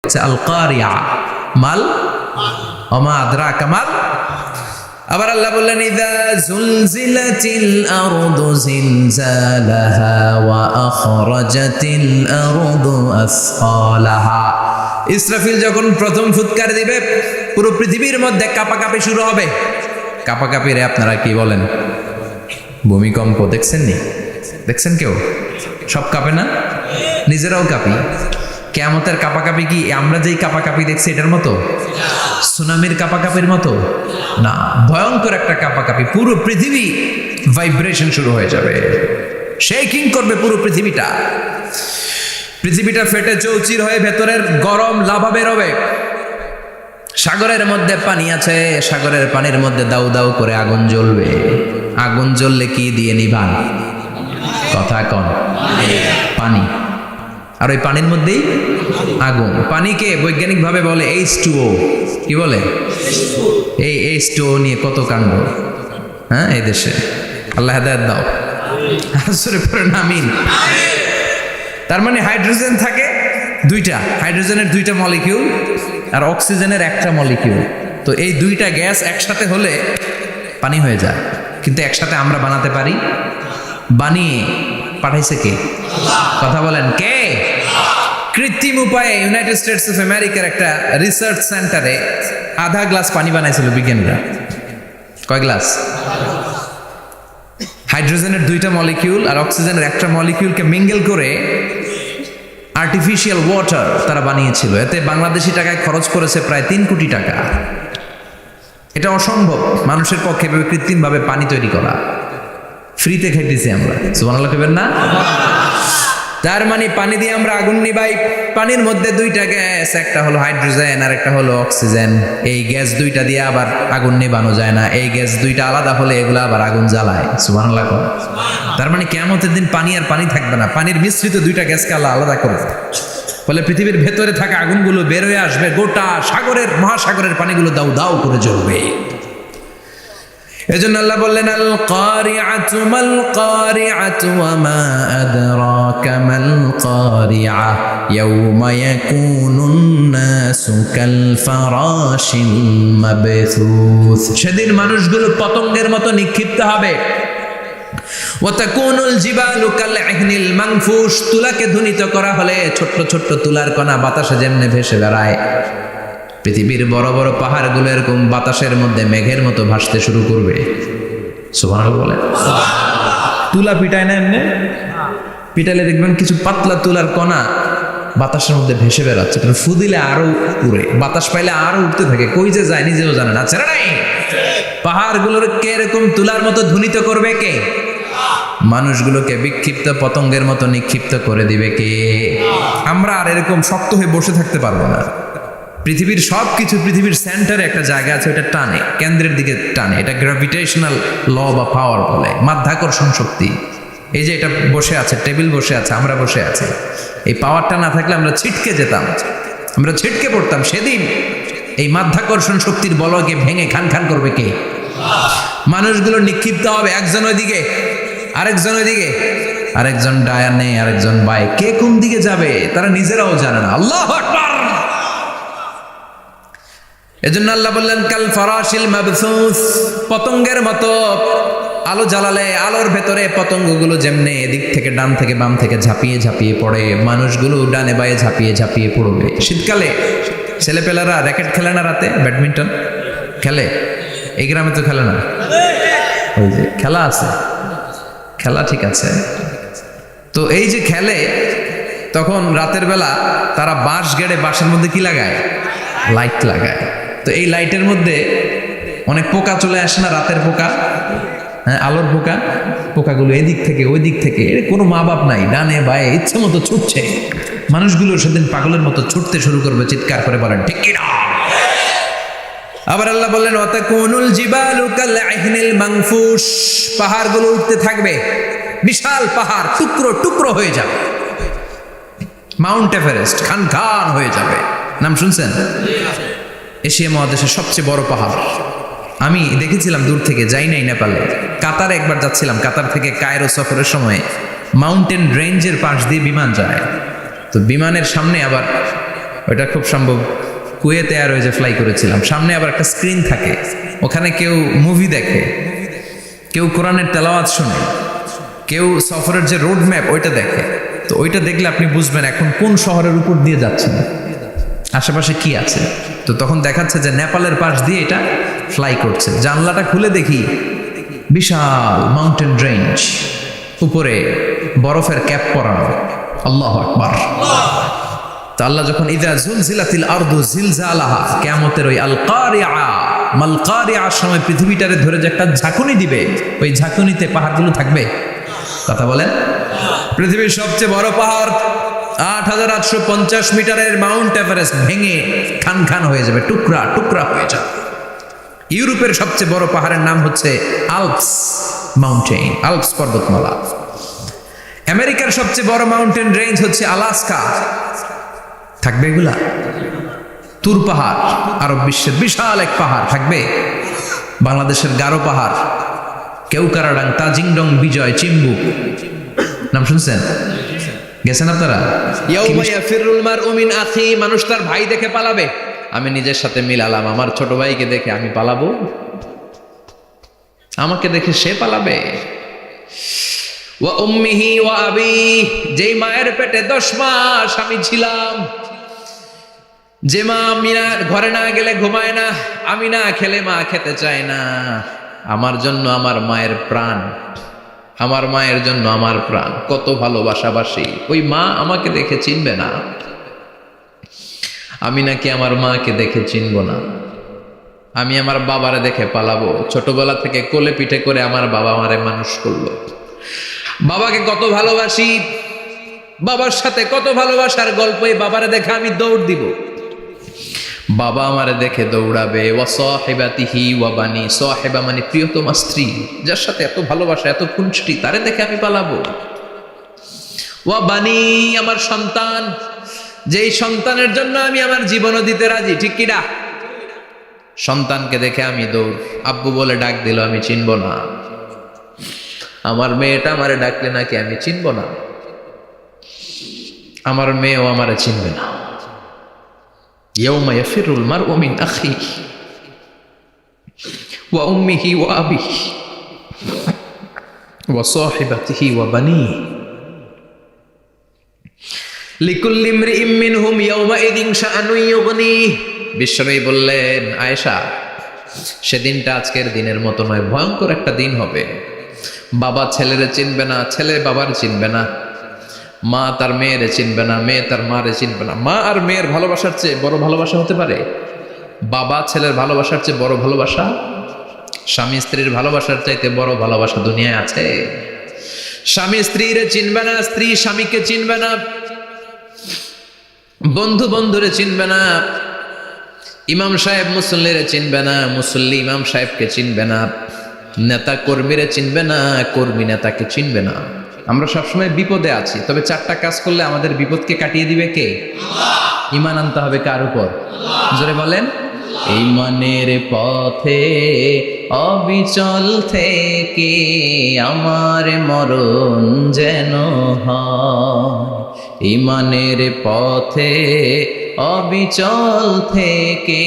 আল কারিয়া মাল ওমা আদরাকা মাল। আবার আল্লাহ বললেন ইযা যুলজিলাতিল আরদু জিলজালাহা ওয়া আখরাজাতিল আরদু আসকালাহা। ইসরাফিল যখন প্রথম ফুৎকার দিবে পুরো পৃথিবীর মধ্যে কাঁপাকাঁপি শুরু হবে। কাঁপাকাঁপিরে আপনারা কি বলেন? ভূমিকম্প দেখছেন নি? দেখছেন কেউ? সব কাঁপে না? নিজেরাও কাঁপি। কিয়ামতের কাঁপাকাঁপি কি আমরা যেই কাঁপাকাঁপি দেখছি এটার মতো? সুনামির কাঁপাকাঁপির মতো না, ভয়ঙ্কর একটা কাঁপাকাঁপি। পুরো পৃথিবী ভাইব্রেশন শুরু হয়ে যাবে, শেকিং করবে পুরো পৃথিবীটা। পৃথিবীটা ফেটে চৌচির হয়ে ভেতরের গরম লাভা বের হবে। সাগরের মধ্যে পানি আছে, সাগরের পানির মধ্যে দাউ দাউ করে আগুন জ্বলবে। আগুন জ্বললে কি দিয়ে নিভান? কথা কন। পানি। আর ওই পানির মধ্যেই আগুন। পানিকে বৈজ্ঞানিকভাবে বলে H2O। কি বলে? এই H2O নিয়ে কত কাণ্ড, হ্যাঁ, এই দেশে। আল্লাহ হেদায়েত দাও। আসরে পড়েন আমিন। তার মানে হাইড্রোজেন থাকে দুইটা, হাইড্রোজেনের দুইটা মলিকিউল আর অক্সিজেনের একটা মলিকিউল। তো এই দুইটা গ্যাস একসাথে হলে পানি হয়ে যায়। কিন্তু একসাথে আমরা বানাতে পারি? বানিয়ে পাঠাইছে কে? কথা বলেন কে? কৃত্রিম উপায়ে ইউনাইটেড স্টেটস অফ আমেরিকার একটা রিসার্চ সেন্টারে আধা গ্লাস পানি বানাইছিল বিজ্ঞানীরা। কয় গ্লাস? হাইড্রোজেনের দুইটা মলিকিউল আর অক্সিজেনের একটা মলিকিউলকে মিঙ্গেল করে আর্টিফিশিয়াল ওয়াটার তারা বানিয়েছিল। এতে বাংলাদেশি টাকায় খরচ করেছে প্রায় 3 কোটি টাকা। এটা অসম্ভব মানুষের পক্ষে কৃত্রিমভাবে পানি তৈরি করা। ফ্রিতে খাইতেছি আমরা, সুবহানাল্লাহ কইবেন না? তার মানে পানি দিয়ে আমরা আগুন নিবাই। পানির মধ্যে দুইটা গ্যাস, একটা হলো হাইড্রোজেন আর একটা হলো অক্সিজেন। এই গ্যাস দুইটা দিয়ে আবার আগুন নেবানো যায় না। এই গ্যাস দুইটা আলাদা হলে এগুলো আবার আগুন জ্বালায়। সুবহানাল্লাহ। তার মানে কিয়ামতের দিন পানি আর পানি থাকবে না, পানির মিশ্রিত দুইটা গ্যাসকে আল্লাহ আলাদা করবে। ফলে পৃথিবীর ভেতরে থাকা আগুনগুলো বের হয়ে আসবে, গোটা সাগরের মহাসাগরের পানিগুলো দাউ দাউ করে জ্বলবে। এজন্য আল্লাহ বললেন আল কারিআতু মাল কারিআতু ওয়া মা আদরাকা মাল কারিআ ইয়াউমা ইয়াকুনুন নাসু কাল ফারাশিল মাবথুস। সেদিন মানুষগুলো পতঙ্গের মতো নিক্ষিপ্ত হবে। ওয়া তাকুনুল জিবালু কাল ইহনিল মানফুশ। তুলাকে ধ্বনিত করা হলে ছোট্ট ছোট্ট তুলার কণা বাতাসে যেমনে ভেসে বেড়ায়, পৃথিবীর বড় বড় পাহাড়গুলো এরকম বাতাসের মধ্যে মেঘের মতো ভাসতে শুরু করবে। সুবহানাল্লাহ বলেন। তুলা পিটায় না এমনি? পিটালে দেখবেন কিছু পাতলা তুলার কণা বাতাসের মধ্যে ভেসে বেড়াচ্ছে। ফু দিলে আরো উড়ে, বাতাস পাইলে আরো উঠতে থাকে, কই যে যায় নিজেও জানে না। ছেড়ে নাই। পাহাড়গুলোর কে এরকম তুলার মতো ধ্বনিত করবে কে? মানুষগুলোকে বিক্ষিপ্ত পতঙ্গের মতো নিক্ষিপ্ত করে দিবে কে? আমরা আর এরকম শক্ত হয়ে বসে থাকতে পারবো না। পৃথিবীর সব কিছু, পৃথিবীর সেন্টারে একটা জায়গা আছে, ওটা টানে, কেন্দ্রের দিকে টানে। এটা গ্র্যাভিটেশনাল ল বা পাওয়ার বলে, মাধ্যাকর্ষণ শক্তি। এই যে এটা বসে আছে, টেবিল বসে আছে, আমরা বসে আছি, এই পাওয়ারটা না থাকলে আমরা ছিটকে যেতাম, আমরা ছিটকে পড়তাম। সেদিন এই মাধ্যাকর্ষণ শক্তির বলকে ভেঙে খান খান করবে কে? মানুষগুলো নিক্ষিপ্ত হবে, একজন ওইদিকে, আরেকজন ওইদিকে, আরেকজন ডায়ানে, আরেকজন বাই। কে কোন দিকে যাবে তারা নিজেরাও জানে না। আল্লাহু আকবার। এজন্য আল্লাহ বললেন কাল ফারাশিল মাবসুস। পতঙ্গের মতো আলো জ্বালালে আলোর ভেতরে পতঙ্গগুলো যেমনে এদিক থেকে ডান থেকে বাম থেকে ঝাঁপিয়ে ঝাঁপিয়ে পড়ে, মানুষগুলো ডানে বায়ে ঝাঁপিয়ে ঝাঁপিয়ে পড়বে। শীতকালে ছেলেপেলারা র্যাকেট খেলে না, রাতে ব্যাডমিন্টন খেলে। এই গ্রামে তো খেলে না, ওই যে খেলা আছে, খেলা ঠিক আছে। তো এই যে খেলে, তখন রাতের বেলা তারা বাঁশ গেড়ে, বাঁশের মধ্যে কি লাগায়? লাইট লাগায়। তো এই লাইটের মধ্যে অনেক পোকা চলে আসে না, রাতের পোকা, হ্যাঁ, আলোর পোকা। পোকাগুলো এদিক থেকে ওই দিক থেকে, এর কোনো মা বাপ নাই, ডানে বায়ে ইচ্ছে মতো ছুটছে। মানুষগুলো সেদিন পাগলের মতো ছুটতে শুরু করবে, চিৎকার করে বলেন ঠিক কি না? আবার আল্লাহ বললেন ওয়া তাকুনুল জিবালু কাল ইহনিল মানফুশ। পাহাড়গুলো উঠতে থাকবে, বিশাল পাহাড় টুকরো টুকরো হয়ে যাবে। মাউন্ট এভারেস্ট খান খান হয়ে যাবে। নাম শুনছেন? এশিয়া মহাদেশের সবচেয়ে বড় পাহাড়। আমি দেখেছিলাম দূর থেকে, যাই নাই নেপালে। কাতারে একবার যাচ্ছিলাম, কাতার থেকে কায়রো সফরের সময় মাউন্টেন রেঞ্জের পাশ দিয়ে বিমান যায়। তো বিমানের সামনে আবার ওইটা খুব সম্ভব কুয়েতে এয়ারওয়েজে ফ্লাই করেছিলাম। সামনে আবার একটা স্ক্রিন থাকে, ওখানে কেউ মুভি দেখে, কেউ কোরআনের তেলাওয়াত শোনে, কেউ সফরের যে রোড ম্যাপ ওইটা দেখে। তো ওইটা দেখলে আপনি বুঝবেন এখন কোন শহরের উপর দিয়ে যাচ্ছেন, আশেপাশে কি আছে। তো তখন দেখাচ্ছে যে নেপালের পাশ দিয়ে এটা ফ্লাই করছে। জানলাটা খুলে দেখি বিশাল মাউন্টেন রেঞ্জ, উপরে বরফের ক্যাপ পরানো। আল্লাহু আকবার। তো আল্লাহ যখন ইদা জুলজিলাতিল আরদু জিলজালাহা, কিয়ামতের ওই আল কারিআ মাল কারিআর সময় পৃথিবীটারে ধরে যে একটা ঝাঁকুনি দিবে, ওই ঝাঁকুনিতে পাহাড়গুলো থাকবে। কথা বলেন। পৃথিবীর সবচেয়ে বড় পাহাড় ৮৮৫০ মিটারের মাউন্ট এভারেস্ট ভেঙে খান খান হয়ে যাবে, টুকরা টুকরা হয়ে যাবে। ইউরোপের সবচেয়ে বড় পাহাড়ের নাম হচ্ছে আল্পস মাউন্টেন, আল্পস পর্বতমালা। আমেরিকার সবচেয়ে বড় মাউন্টেন রেঞ্জ হচ্ছে আলাস্কা, থাকবে এগুলা? তুর পাহাড় আরব বিশ্বের বিশাল এক পাহাড় থাকবে। বাংলাদেশের গারো পাহাড়, কেউকারাডাং, তাজিংডং, বিজয়, চিম্বুক, নাম শুনছেন? গেছেন আপনারা? ইয়াউমা ইয়াফিরুল মারউ মিন আখি, মানুষ তার ভাই দেখে পালাবে। আমি নিজের সাথে মিলালাম, আমার ছোট ভাইকে দেখে আমি পালাবো? আমাকে দেখে সে পালাবে? ওয়া উম্মিহি ওয়া আবি, যেই মায়ের পেটে 10 মাস আমি ছিলাম, যে মা মিনা ঘরে না গেলে ঘুমায় না, আমি না খেলে মা খেতে চায় না, আমার জন্য আমার মায়ের প্রাণ, আমার মায়ের জন্য আমার প্রাণ, কত ভালোবাসাবাসী। ওই মা আমাকে দেখে চিনবে না, আমি নাকি আমার মাকে দেখে চিনব না। আমি আমার বাবারে দেখে পালাবো। ছোটবেলা থেকে কোলে পিঠে করে আমার বাবা আমারে মানুষ করলো, বাবাকে কত ভালোবাসি, বাবার সাথে কত ভালোবাসার গল্প। এই বাবারে দেখে আমি দৌড় দিব, বাবা আমারে দেখে দৌড়াবে। ওয়া সাহিবাতিহি ওয়া বানি, সাহিবা মানে প্রিয়তমা স্ত্রী, যার সাথে এত ভালোবাসা, এত খুনসুটি, তারে দেখে আমি পালাবো। ওয়া বানি, আমার সন্তান, যেই সন্তানের জন্য আমি আমার জীবনও দিতে রাজি, ঠিক কিনা? সন্তানকে দেখে আমি দৌড়। আব্বু বলে ডাক দিল, আমি চিনব না। আমার মেয়েটা আমারে ডাকলে নাকি আমি চিনব না, আমার মেয়েও আমারে চিনবে না। ইয়াউমা ইয়াফিরুল মারউ মিন আখিহি ওয়া উম্মিহি ওয়া আবিহি ওয়া সাহিবাতিহি ওয়া বানিহি লিকুল্লি ইমরিইম মিনহুম ইয়াউমাইযিন শাআনুন ইউগনিহি। বিশ্বনবী বললেন, আয়েশা, সেদিনটা আজকের দিনের মতো নয়, ভয়ঙ্কর একটা দিন হবে। বাবা ছেলেরে চিনবে না, ছেলে বাবার চিনবে না, মা তার মেয়েরে চিনবে না, মেয়ে তার মারে চিনবে না। মা আর মেয়ের ভালোবাসার চেয়ে বড় ভালোবাসা হতে পারে? বাবা ছেলের ভালোবাসার চেয়ে বড় ভালোবাসা? স্বামী স্ত্রীর ভালোবাসার চাইতে বড় ভালোবাসা দুনিয়ায় আছে? স্বামী স্ত্রীরে চিনবে না, স্ত্রী স্বামীকে চিনবে না, বন্ধু বন্ধুরে চিনবে না, ইমাম সাহেব মুসল্লিরে চিনবে না, মুসল্লি ইমাম সাহেবকে চিনবে না, নেতা কর্মীরে চিনবে না, কর্মী নেতাকে চিনবে না। আমরা সবসময় বিপদে আছি, তবে 4টা কাজ করলে আমাদের বিপদকে কাটিয়ে দিবে কে? আল্লাহ। ঈমান আনতে হবে কার উপর? জোরে বলেন। ঈমানের পথে অবিচল থেকে আমার মরণ যেন হয়, ঈমানের পথে অবিচল থেকে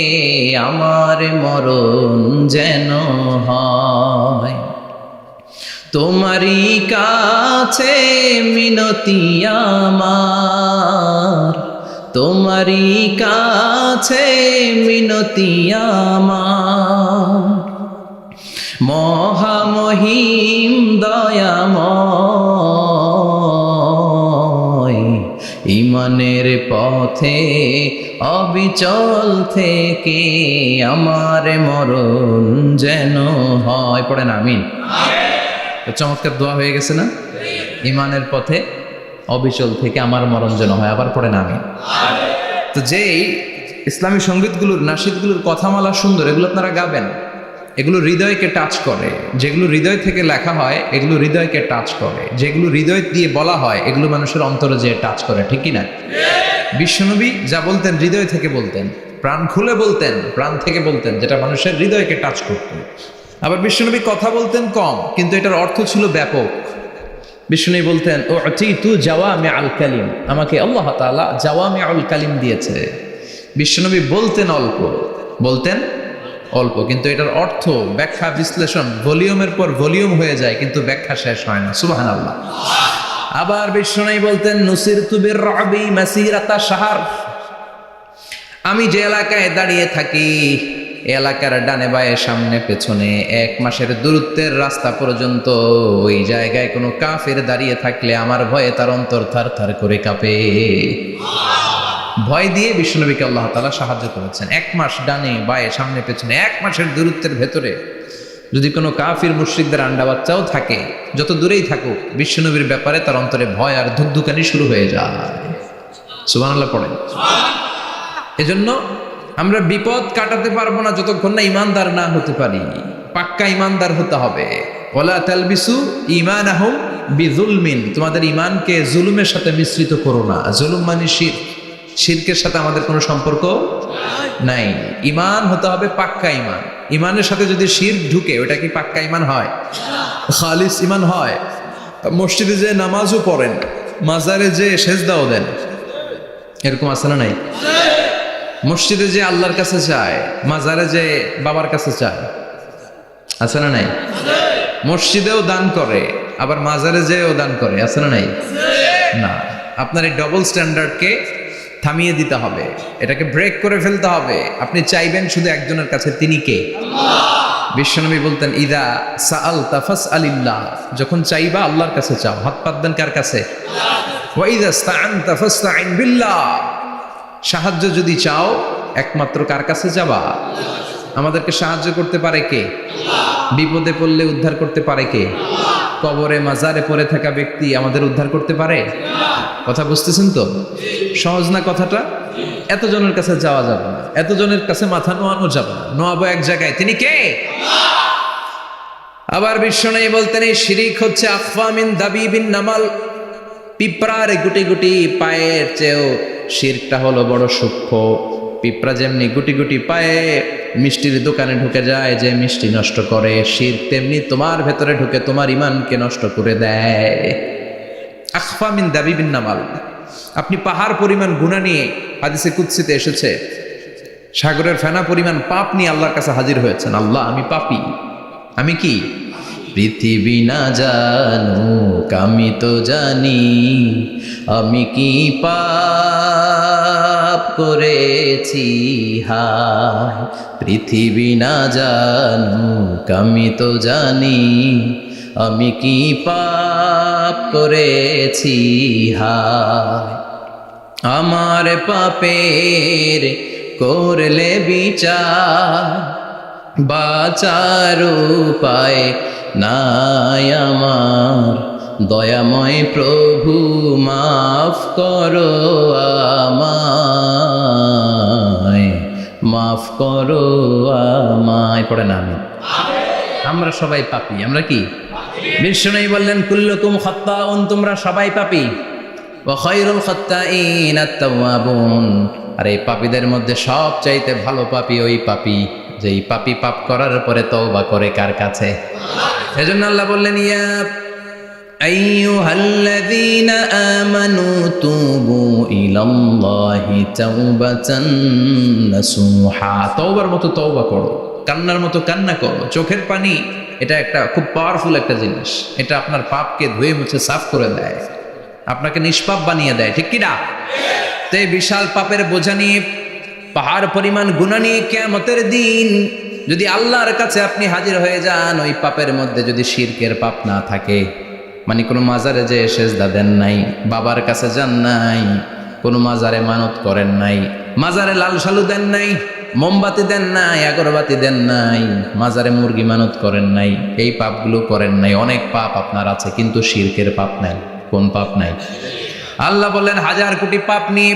আমার মরণ যেন হয়। তোমারই কাছে মিনতি আমার, তোমারই কাছে মিনতি আমার, মহামহিম দয়াময়, ঈমানের পথে অবিচল থেকে আমার মরণ যেন হয়। পড়েন আমিন। চমৎকার দোয়া হয়ে গেছে না? ঈমানের পথে অবিচল থেকে আমার মরণ যেন হয়। আবার পড়েন আমিন। তো যেই ইসলামী সঙ্গীতগুলোর, নাশিদগুলোর কথামালা সুন্দর, এগুলো আপনারা গাবেন, এগুলো হৃদয়কে টাচ করে। যেগুলো হৃদয় থেকে লেখা হয় এগুলো হৃদয়কে টাচ করে, যেগুলো হৃদয় দিয়ে বলা হয় এগুলো মানুষের অন্তরে যে টাচ করে, ঠিক কি না? বিশ্বনবী যা বলতেন হৃদয় থেকে বলতেন, প্রাণ খুলে বলতেন, প্রাণ থেকে বলতেন, যেটা মানুষের হৃদয়কে টাচ করত। আবার বিশ্বনবী কথা বলতেন কম, কিন্তু এটার অর্থ ছিল ব্যাপক। বিশ্বনবী বলতেন, ও তু জাওয়ামি আল কালিম, আমাকে আল্লাহ তাআলা জাওয়ামি আল কালিম দিয়েছে। বিশ্বনবী বলতেন অল্প, কিন্তু এটার অর্থ ব্যাখ্যা বিশ্লেষণ ভলিউমের পর ভলিউম হয়ে যায়, কিন্তু ব্যাখ্যা শেষ হয় না। সুবহানাল্লাহ। আবার বিশ্বনবী বলতেন নুসিরতু বির-রু'বি মাসিরাতা শাহর, আমি যে এলাকায় দাঁড়িয়ে থাকি এলাকার ডানে বায়ে সামনে পেছনে 1 মাসের দূরত্বের রাস্তা পর্যন্ত ওই জায়গায় কোনো কাফের দাঁড়িয়ে থাকলে আমার ভয়ে তার অন্তর থার করে কাঁপে। ভয় দিয়ে বিশ্বনবীকে আল্লাহ তাআলা সাহায্য করেছেন। 1 মাস ডানে বায়ে সামনে পেছনে 1 মাসের দূরত্বের ভেতরে যদি কোনো কাফির মুশরিকদের আন্ডা বাচ্চাও থাকে, যত দূরেই থাকুক, বিশ্বনবীর ব্যাপারে তার অন্তরে ভয় আর ধুকধুকানি শুরু হয়ে যায়। সুবহানাল্লাহ পড়েন। এজন্য আমরা বিপদ কাটাতে পারবো না যতক্ষণ না ইমানদার না হতে পারি। পাক্কা ইমানদার হতে হবে। ওয়ালা তালবিসু ঈমানাহুম বিযুলমিন, তোমাদের ঈমানকে জুলুমের সাথে মিশ্রিত করো না। জুলুম মানে শিরক, শিরকের সাথে আমাদের কোনো সম্পর্ক নাই। ঈমান হতে হবে পাক্কা ঈমান। ঈমানের সাথে যদি শিরক ঢুকে ওটা কি পাক্কা ঈমান হয়? খালিস ঈমান হয়? মসজিদে যে নামাজও পড়েন, মাজারে যে সেজদাও দেন, এরকম আছে না নাই? মসজিদে যে আল্লাহর কাছে চায়, মাজারে যে বাবার কাছে চায়, আছে না নাই? মসজিদেও দান করে, আবার মাজারে যেও দান করে, আছে না নাই? না, আপনার এই ডবল স্ট্যান্ডার্ডকে থামিয়ে দিতে হবে, এটাকে ব্রেক করে ফেলতে হবে। আপনি চাইবেন শুধু একজনের কাছে, তিনি কে? বিশ্বনবী বলতেন ইদা সাআলতা ফাসআলিল্লাহ, যখন চাইবা আল্লাহর কাছে চাও। হাত পাত দেন কার কাছে? ওয়া ইদা ইসতাআনতা ফাসতাইন বিল্লাহ, সাহায্য যদি চাও একমাত্র কার কাছে যাবা? আমাদেরকে সাহায্য করতে পারে কে? বিপদে পড়লে উদ্ধার করতে পারে কে? কবরে মাজারে পড়ে থাকা ব্যক্তি আমাদের উদ্ধার করতে পারে? কথা বুঝতেছেন তো? সহজ না কথাটা? এতজনের কাছে যাওয়া যাবে না, এতজনের কাছে মাথা নোয়ানো যাবে না, নোয়াবো এক জায়গায়, তিনি কে? আবার বিশ্বনবী বলতেন এই শিরিক হচ্ছে আখফা মিন দাবিবিন নামাল, পিঁপড়ার গুটি গুটি পায়ের চেয়েও শিরকটা হলো বড় সূক্ষ্ম। পিঁপড়া যেমনি গুটি গুটি পায়ে মিষ্টির দোকানে ঢুকে যায়, যে মিষ্টি নষ্ট করে, শিরক তেমনি তোমার ভেতরে ঢুকে তোমার ঈমানকে নষ্ট করে দেয়। আখফা মিন দাবিবিন নামাল, আপনি পাহাড় পরিমাণ গুনাহ নিয়ে, হাদিসে কুদসিতে এসেছে, সাগরের ফেনা পরিমাণ পাপ নিয়ে আল্লাহর কাছে হাজির হয়েছেন। আল্লাহ, আমি পাপী, আমি কি? পৃথিবী না জানুক আমি তো জানি, আমি কি পাপ করেছি হায়। পৃথিবী না জানুক আমি তো জানি, আমি কি পাপ করেছি হায়। আমার পাপের করলে বিচার, বাঁচার উপায় নাই আমার। দয়াময় প্রভু মাফ করো আমায়, মাফ করো আমায়। পড়ে না আমি, আমরা সবাই পাপী। আমরা কি? বিশ্বনবী বললেন কুল্লুকুম খাত্তাউন, তোমরা সবাই পাপী। ওয়া খায়রুল খাত্তাইন আত-তাওয়াবুন, আর এই পাপীদের মধ্যে সবচাইতে ভালো পাপী ওই পাপী যেই পাপী পাপ করার পরে তওবা করে কার কাছে? এজন্য আল্লাহ বললেন ইয়া আইয়ুহাল্লাযীনা আমানু তুবু ইলাল্লাহি তাওবাতান নাসুহা, তওবার মতো তওবা করো, কান্নার মতো কান্না করো। চোখের পানি এটা একটা খুব পাওয়ারফুল একটা জিনিস, এটা আপনার পাপকে ধুয়ে মুছে সাফ করে দেয়, আপনাকে নিষ্পাপ বানিয়ে দেয়, ঠিক কি না? তো এই বিশাল পাপের বোঝা নিয়ে, পাহাড় পরিমাণ গুনাহ নিয়ে কিয়ামতের দিন যদি আল্লাহর কাছে আপনি হাজির হয়ে যান, ওই পাপের মধ্যে যদি শিরকের পাপ না থাকে, মানে কোনো মাজারে যে সেজদা দেন নাই, বাবার কাছে যান নাই, কোনো মাজারে মানত করেন নাই, মাজারে লাল সালু দেন নাই, মোমবাতি দেন নাই, আগরবাতি দেন নাই, মাজারে মুরগি মানত করেন নাই, এই পাপগুলো করেন নাই, অনেক পাপ আপনার আছে, কিন্তু শিরকের পাপ নাই। কোন পাপ নাই? আল্লাহ বললেন হাজার কোটি পাপ নিয়ে,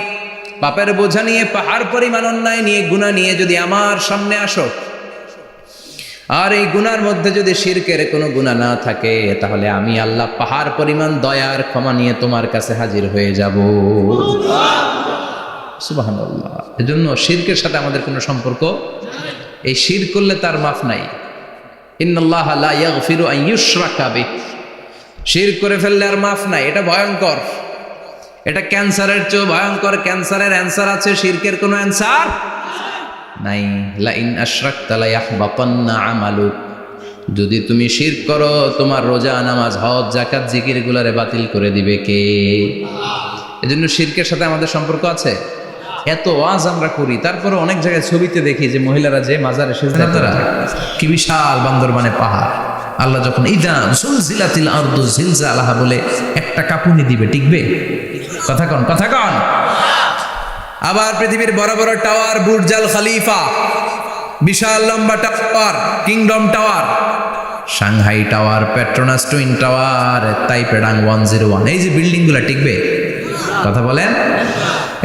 পাপের বোঝা নিয়ে, পাহাড় পরিমাণ অন্যায় নিয়ে, গুনাহ নিয়ে যদি আমার সামনে আসো, আর এই গুনার মধ্যে যদি শিরকের কোনো গুনাহ না থাকে, তাহলে আমি আল্লাহ পাহাড় পরিমাণ দয়ার ক্ষমা নিয়ে তোমার কাছে হাজির হয়ে যাব। সুবহানাল্লাহ। এজন্য শিরকের সাথে আমাদের কোনো সম্পর্ক, এই শিরক করলে তার মাফ নাই। ইন্নাল্লাহা লা ইয়াগফিরু আন ইউশরাকা বিহি, শিরক করে ফেললে আর মাফ নাই, এটা ভয়ঙ্কর। এটা ক্যান্সারের চেয়ে ভয়ঙ্কর। ক্যান্সারের অ্যান্সার আছে, শিরকের কোনো অ্যান্সার নাই। লা ইন আশরাকতা লা ইয়াহবাতান্না আমালুক, যদি তুমি শিরক করো তোমার রোজা নামাজ হজ যাকাত জিকির গুলারে বাতিল করে দিবে কে? এজন্য শিরকের সাথে আমাদের সম্পর্ক আছে। এত ওয়াজ আমরা করি, তারপরে অনেক জায়গায় ছবিতে দেখি যে মহিলারা যে মাজারে সেজদা করে, কি বিশাল বান্দরবানে পাহাড়। আল্লাহ যখন ইদা জুলজিলাতিল আরদু জিলজালাহা বলে একটা কাঁপুনি দিবে, টিকবে? কথা কন, কথা কন। আবার পৃথিবীর বড় বড় টাওয়ার, বুর্জ আল খলিফা, বিশাল লম্বা tower, Kingdom tower, Shanghai tower, Petronas twin tower, তাইপেডাং 101, এই যে বিল্ডিং গুলা টিকবে? কথা বলেন।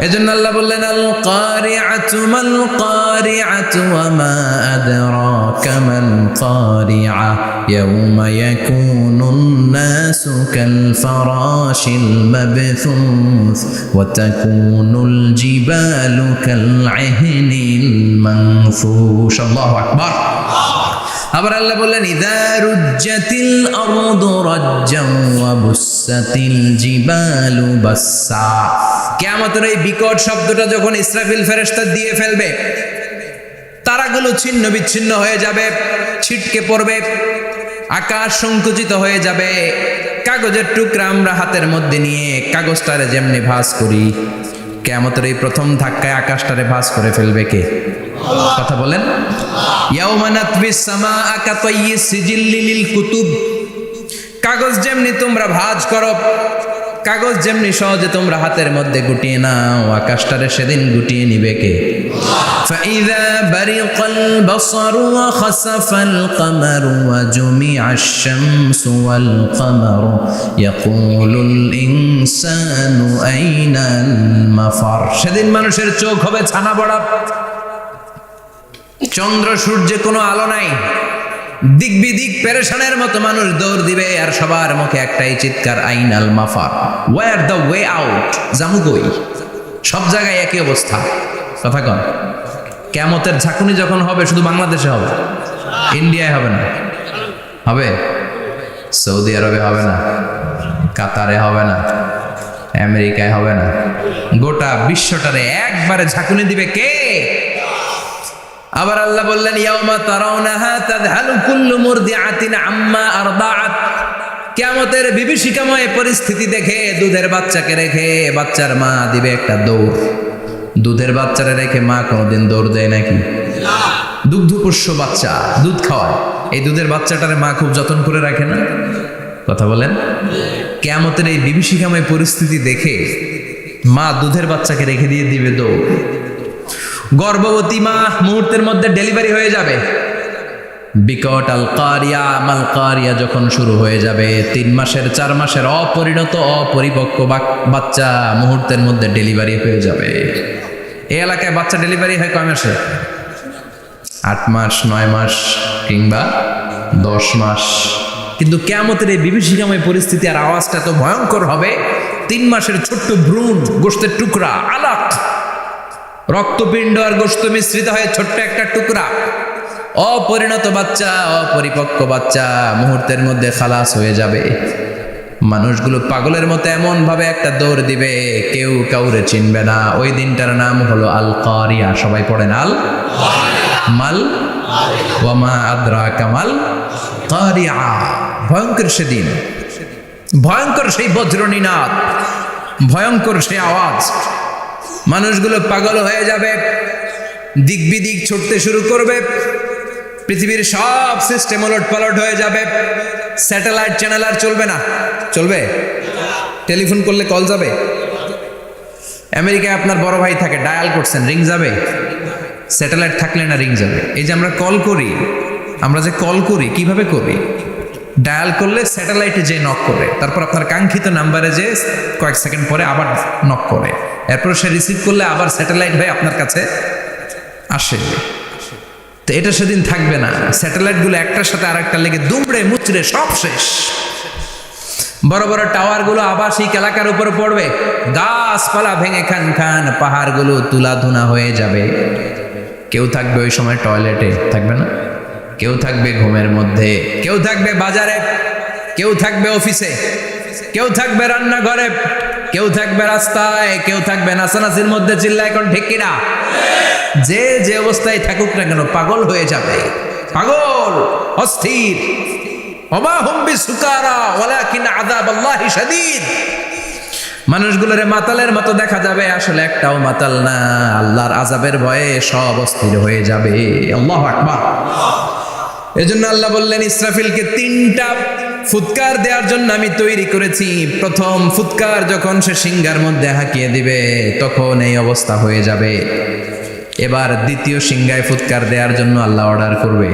এজন্য আল্লাহ বললেন আল কারিআতু মাল কারিআতু ওয়া মা আদরাকা মাল কারিআ ইয়াউমা ইয়াকুনুন নাসু কাল ফারাশিল মাবথুস ওয়া তাকুনুল জিবালু কাল ইহনিল মানফুশ। আল্লাহু আকবার। আবার আল্লাহ বললেন ইযা রুজ্জাতিল আরদু রাজ্জান ওয়া বুসাতিল জিবালু বাসসা। কিয়ামতের এই বিকট শব্দটা যখন ইসরাফিল ফেরেশতা দিয়ে ফেলবে, তারাগুলো ছিন্ন বিচ্ছিন্ন হয়ে যাবে, ছিটকে পড়বে, আকাশ সংকুচিত হয়ে যাবে। কাগজের টুকরা আমরা হাতের মধ্যে নিয়ে কাগজটারে যেমনি ভাঁজ করি, কিয়ামতের এই প্রথম ধাক্কায় আকাশটারে ভাঁজ করে ফেলবে কে? কথা বলেন। ইয়াউমা নাতবিস সামাআ কাতাইয়িস সিজিল্লি লিল কুতুব। কাগজ যেমনি তোমরা ভাঁজ করো, কাগজ যেমনি সহজে তোমরা হাতের মধ্যে গুটিয়ে নাও, আকাশটারে সেদিন গুটিয়ে নিবে কে? ফাইযা বারিকাল বাসারু ওয়া খাসাফাল কামারু ওয়া জুমিআশ শামসু ওয়াল কামারু ইয়াকুলুল ইনসানু আইনাল মাফার। সেদিন মানুষের চোখ হবে ছানা বড়া, চন্দ্র সূর্যে কোনো আলো নাই, দিক বিদিক পেরেশানের মতো মানুষ দৌড় দিবে, আর সবার মুখে একটাই চিৎকার, আইনাল মাফার, ওয়্যার দ্য ওয়ে আউট, জামু কই? সব জায়গায় একই অবস্থা। কথা কন। কিয়ামতের ঝাঁকুনি যখন হবে শুধু বাংলাদেশে হবে, ইন্ডিয়ায় হবে না, হবে সৌদি আরবে হবে না, কাতারে হবে না, আমেরিকায় হবে না, গোটা বিশ্বটারে একবারে ঝাঁকুনি দিবে কে? আবার আল্লাহ বললেন ইয়াউমা তারাউনাহা তাযহালু কুল্লু মুরদিআতিন আম্মা আরদাআত। কিয়ামতের বিভীষিকাময় পরিস্থিতি দেখে দুধের বাচ্চাকে রেখে বাচ্চার মা দিবে একটা দৌড়। দুধের বাচ্চারে রেখে মা কোনোদিন দৌড় দেয় নাকি? না। দুগ্ধপোষ্য বাচ্চা, দুধ খাওয়ায়, এই দুধের বাচ্চাটারে মা খুব যত্ন করে রাখে না? কথা বলেন। কিয়ামতের এই বিভীষিকাময় পরিস্থিতি দেখে মা দুধের বাচ্চাকে রেখে দিয়ে দিবে দৌড়। গর্ভবতী মা মুহূর্তের মধ্যে ডেলিভারি হয়ে যাবে। বিকট আল কারিয়া মাল কারিয়া যখন শুরু হয়ে যাবে, 3 মাসের 4 মাসের অপরিণত অপরিপক্ক বাচ্চা মুহূর্তের মধ্যে ডেলিভারি হয়ে যাবে। এই এলাকায় বাচ্চা ডেলিভারি হয় কয় মাসে? 8 মাস, 9 মাস কিংবা 10 মাস। কিন্তু কিয়ামতের এই বিভীষিকাময় পরিস্থিতি আর আওয়াজটা তো ভয়ঙ্কর হবে। 3 মাসের ছোট্ট ভ্রূণ, গোশতের টুকরা, আলাক, রক্তপিণ্ড আর গোশত মিশ্রিত হয়ে ছোট্ট একটা টুকরা, অপরিণত বাচ্চা, অপরিপক্ক বাচ্চা মুহূর্তের মধ্যে খালাস হয়ে যাবে। মানুষগুলো পাগলের মতো এমন ভাবে একটা দৌড় দিবে, কেউ কাউরে চিনবে না। ওই দিনটার নাম হলো আল কারিয়া। সবাই পড়েন আল মাল ওয়া মা আদরাকা মাল কারিয়া। ভয়ঙ্কর সেদিন, ভয়ঙ্কর সেই বজ্রনিনাদ, ভয়ঙ্কর সেই আওয়াজ। মানুষগুলো পাগল হয়ে যাবে, দিক বিদিক ছুটতে শুরু করবে, পৃথিবীর সব সিস্টেম ওলট পালট হয়ে যাবে। স্যাটেলাইট চ্যানেল আর চলবে না। চলবে? টেলিফোন করলে কল যাবে? আমেরিকায় আপনার বড় ভাই থাকে, ডায়াল করছেন, রিং যাবে? স্যাটেলাইট থাকলে না রিং যাবে? এই যে আমরা কল করি, আমরা যে কল করি কিভাবে করি? ডায়াল করলে স্যাটেলাইটে যে নক করে, তারপর আপনার কাঙ্ক্ষিত নাম্বারে যে কয়েক সেকেন্ড পরে আবার নক করে, এরপর সে রিসিভ করলে আবার স্যাটেলাইট হয়ে আপনার কাছে আসে। তো এটা সেদিন থাকবে না। স্যাটেলাইটগুলো একটার সাথে আরেকটা লেগে দুমড়ে মুচড়ে সব শেষ। বড় বড় টাওয়ারগুলো আবাসিক এলাকার উপরে পড়বে, গাছপালা ভেঙে খান খান, পাহাড়গুলো তুলাধুনা হয়ে যাবে। কেউ থাকবে ওই সময় টয়লেটে, থাকবে না? কেউ থাকবে ঘুমের মধ্যে, কেউ থাকবে বাজারে, কেউ থাকবে অফিসে, কেউ থাকবে রান্নাঘরে, কেউ থাকবে রাস্তায়, কেউ থাকবে নাচানাচির মধ্যে। চিল্লায় এখন ঠিক কিনা? যে যে অবস্থায় থাকুক না কেন পাগল হয়ে যাবে, পাগল, অস্থির। ওমা হুম বিসুকারা ওয়ালাকিন আযাবাল্লাহি শাদীদ। মানুষগুলোরে মাতালের মতো দেখা যাবে, আসলে একটাও মাতাল না। আল্লাহর আযাবের ভয়ে সব অস্থির হয়ে যাবে। আল্লাহু আকবার। এজন্য আল্লাহ বললেন ইসরাফিলকে 3টা ফুৎকার দেওয়ার জন্য আমি তৈরি করেছি। প্রথম ফুৎকার যখন সে সিংহার মধ্যে হাঁকিয়ে দিবে তখন এই অবস্থা হয়ে যাবে। এবার দ্বিতীয় সিংহায় ফুৎকার দেওয়ার জন্য আল্লাহ অর্ডার করবে।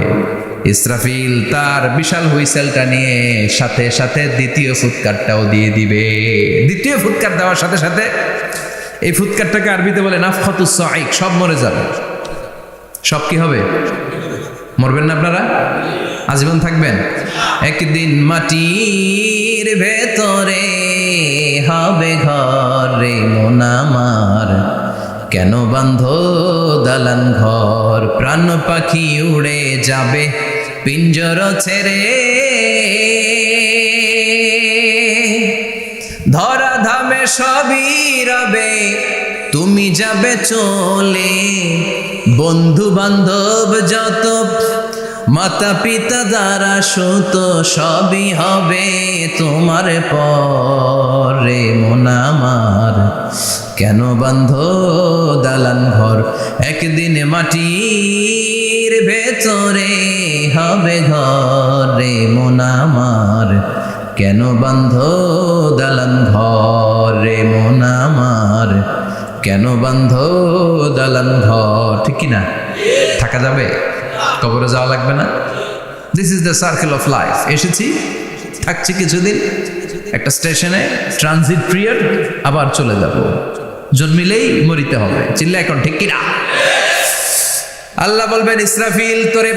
ইসরাফিল তার বিশাল হুইসেলটা নিয়ে সাথে সাথে দ্বিতীয় ফুৎকারটাও দিয়ে দিবে। দ্বিতীয় ফুৎকার দেওয়ার সাথে সাথে এই ফুৎকারটাকে আরবিতে বলে নাফখাতুস সাঈক, সব মরে যাবে। সব কি হবে? মরবেন না আপনারা? আজীবন থাকবেন? একদিন মাটির ভেতরে হবে ঘর রে মন আমার, কেন বান্ধ দালান ঘর, প্রাণ পাখি উড়ে যাবে পিঞ্জর ছেড়ে, ধরা ধামে সবই রবে তুমি যাবে চলে, বন্ধু বান্ধব যত মাতা পিতা দ্বারা সুত সবই হবে তোমার পরে মন আমার, কেন বান্ধ দালান ঘর, একদিন মাটির ভেতরে হবে ঘর রে মন আমার, কেন বান্ধ দালান ঘর রে মন আমার, কেন বান্ধ দালান ঘর। ঠিক কিনা? থাকা যাবে? কবরে যাওয়া লাগবে না? This is the circle of life. এসেছি, থাকছি কিছুদিন, একটা স্টেশনে ট্রানজিট পিরিয়ড, আবার চলে যাব। জন্মিলেই মরিতে হবে। চিল্লা এখন ঠিক কিনা? আল্লাহ বলবেন ইসরাফিল তোরে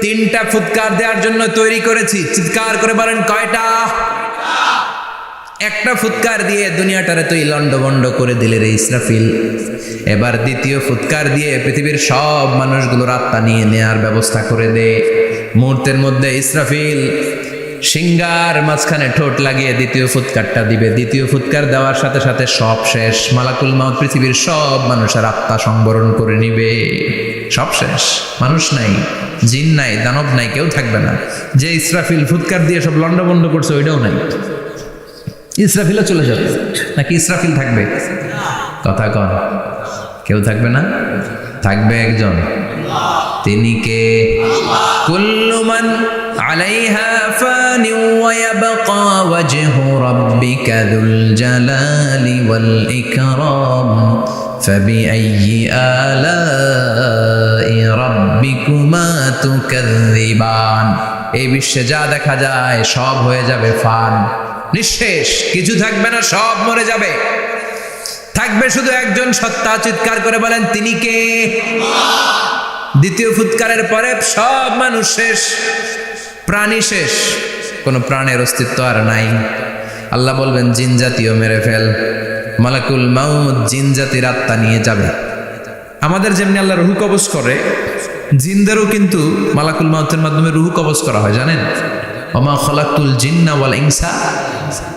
3টা ফুৎকার দেওয়ার জন্য তৈরি করেছি। চিৎকার করে বলেন কয়টা? একটা ফুৎকার দিয়ে দুনিয়াটারে তুই লন্ডভন্ড করে দিলে রে ইসরাফিল। এবার দ্বিতীয় ফুৎকার দিয়ে পৃথিবীর সব মানুষগুলোর আত্মা নিয়ে নেয়ার ব্যবস্থা করে দে। মুহূর্তের মধ্যে ইসরাফিল সিংহার মাঝখানে ঠোঁট লাগিয়ে দ্বিতীয় ফুৎকারটা দিবে। দ্বিতীয় ফুৎকার দেওয়ার সাথে সাথে সব শেষ। মালাকুল মাউত পৃথিবীর সব মানুষের আত্মা সংবরণ করে নিবে। সব শেষ, মানুষ নাই, জিন নাই, দানব নাই, কেউ থাকবে না। যে ইসরাফিল ফুৎকার দিয়ে সব লন্ডভন্ড করছে ওইটাও নাই। ইসরাফিলও চলে যাবে নাকি ইসরাফিল থাকবে? কথা কন, কেউ থাকবে না? থাকবে একজন, তিনি কে? কুল্লু মান আলাইহা ফানি ওয়া ইয়াবকা ওয়াজহু রাব্বিকা যুল জালালি ওয়াল ইকরাম ফাবিআইয়ি আলাই রাব্বিকুমা তুকাযযিবান। এই বিশ্বে যা দেখা যায় সব হয়ে যাবে ফান, নিঃশেষ, কিছু থাকবে না, সব মরে যাবে। থাকবে শুধু একজন সত্তা। চিৎকার করে বলেন তিনি কে? দ্বিতীয় ফুৎকারের পরে সব মানুষ শেষ, প্রাণী শেষ, কোনো প্রাণের অস্তিত্ব আর নাই। আল্লাহ বলবেন জিন জাতিও মেরে ফেল। মালাকুল মাউত জিন জাতির আত্মা নিয়ে যাবে। আমাদের যেমনি আল্লাহ রুহু কবজ করে, জিনদেরও কিন্তু মালাকুল মাউতের মাধ্যমে রুহু কবজ করা হয়, জানেন? ওমা খলাকতুল জিন্না ওয়াল ইনসা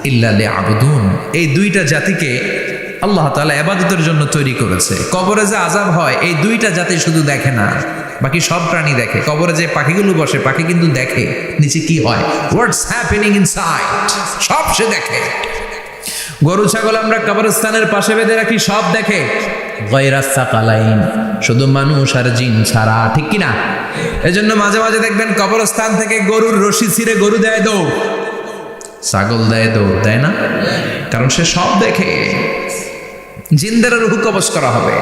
ইল্লা লিয়াবুদুন। এই 2টা জাতিকে আল্লাহ তাআলা ইবাদতের জন্য তৈরি করেছে। কবরে যে আযাব হয় এই 2টা জাতি শুধু দেখে না, বাকি সব প্রাণী দেখে। কবরে যে পাখিগুলো বসে, পাখি কিন্তু দেখে নিচে কি হয়, হোয়াটস হ্যাপেনিং ইনসাইড, সব সে দেখে। গরু ছাগল আমরা কবরস্থানের পাশে বেঁধে রাখি, সব দেখে। গায়রাস সাকালাইন, শুধু মানুষ আর জিন ছাড়া। ঠিক কিনা? এজন্য মাঝে মাঝে দেখবেন কবরস্থান থেকে গরুর রশি ছিঁড়ে গরু দেয় দৌড়, ছাগল দেয় দৌড়, দেয় না? কারণ সে সব দেখে। জিনদেরও রূহ কবজ করা হবে,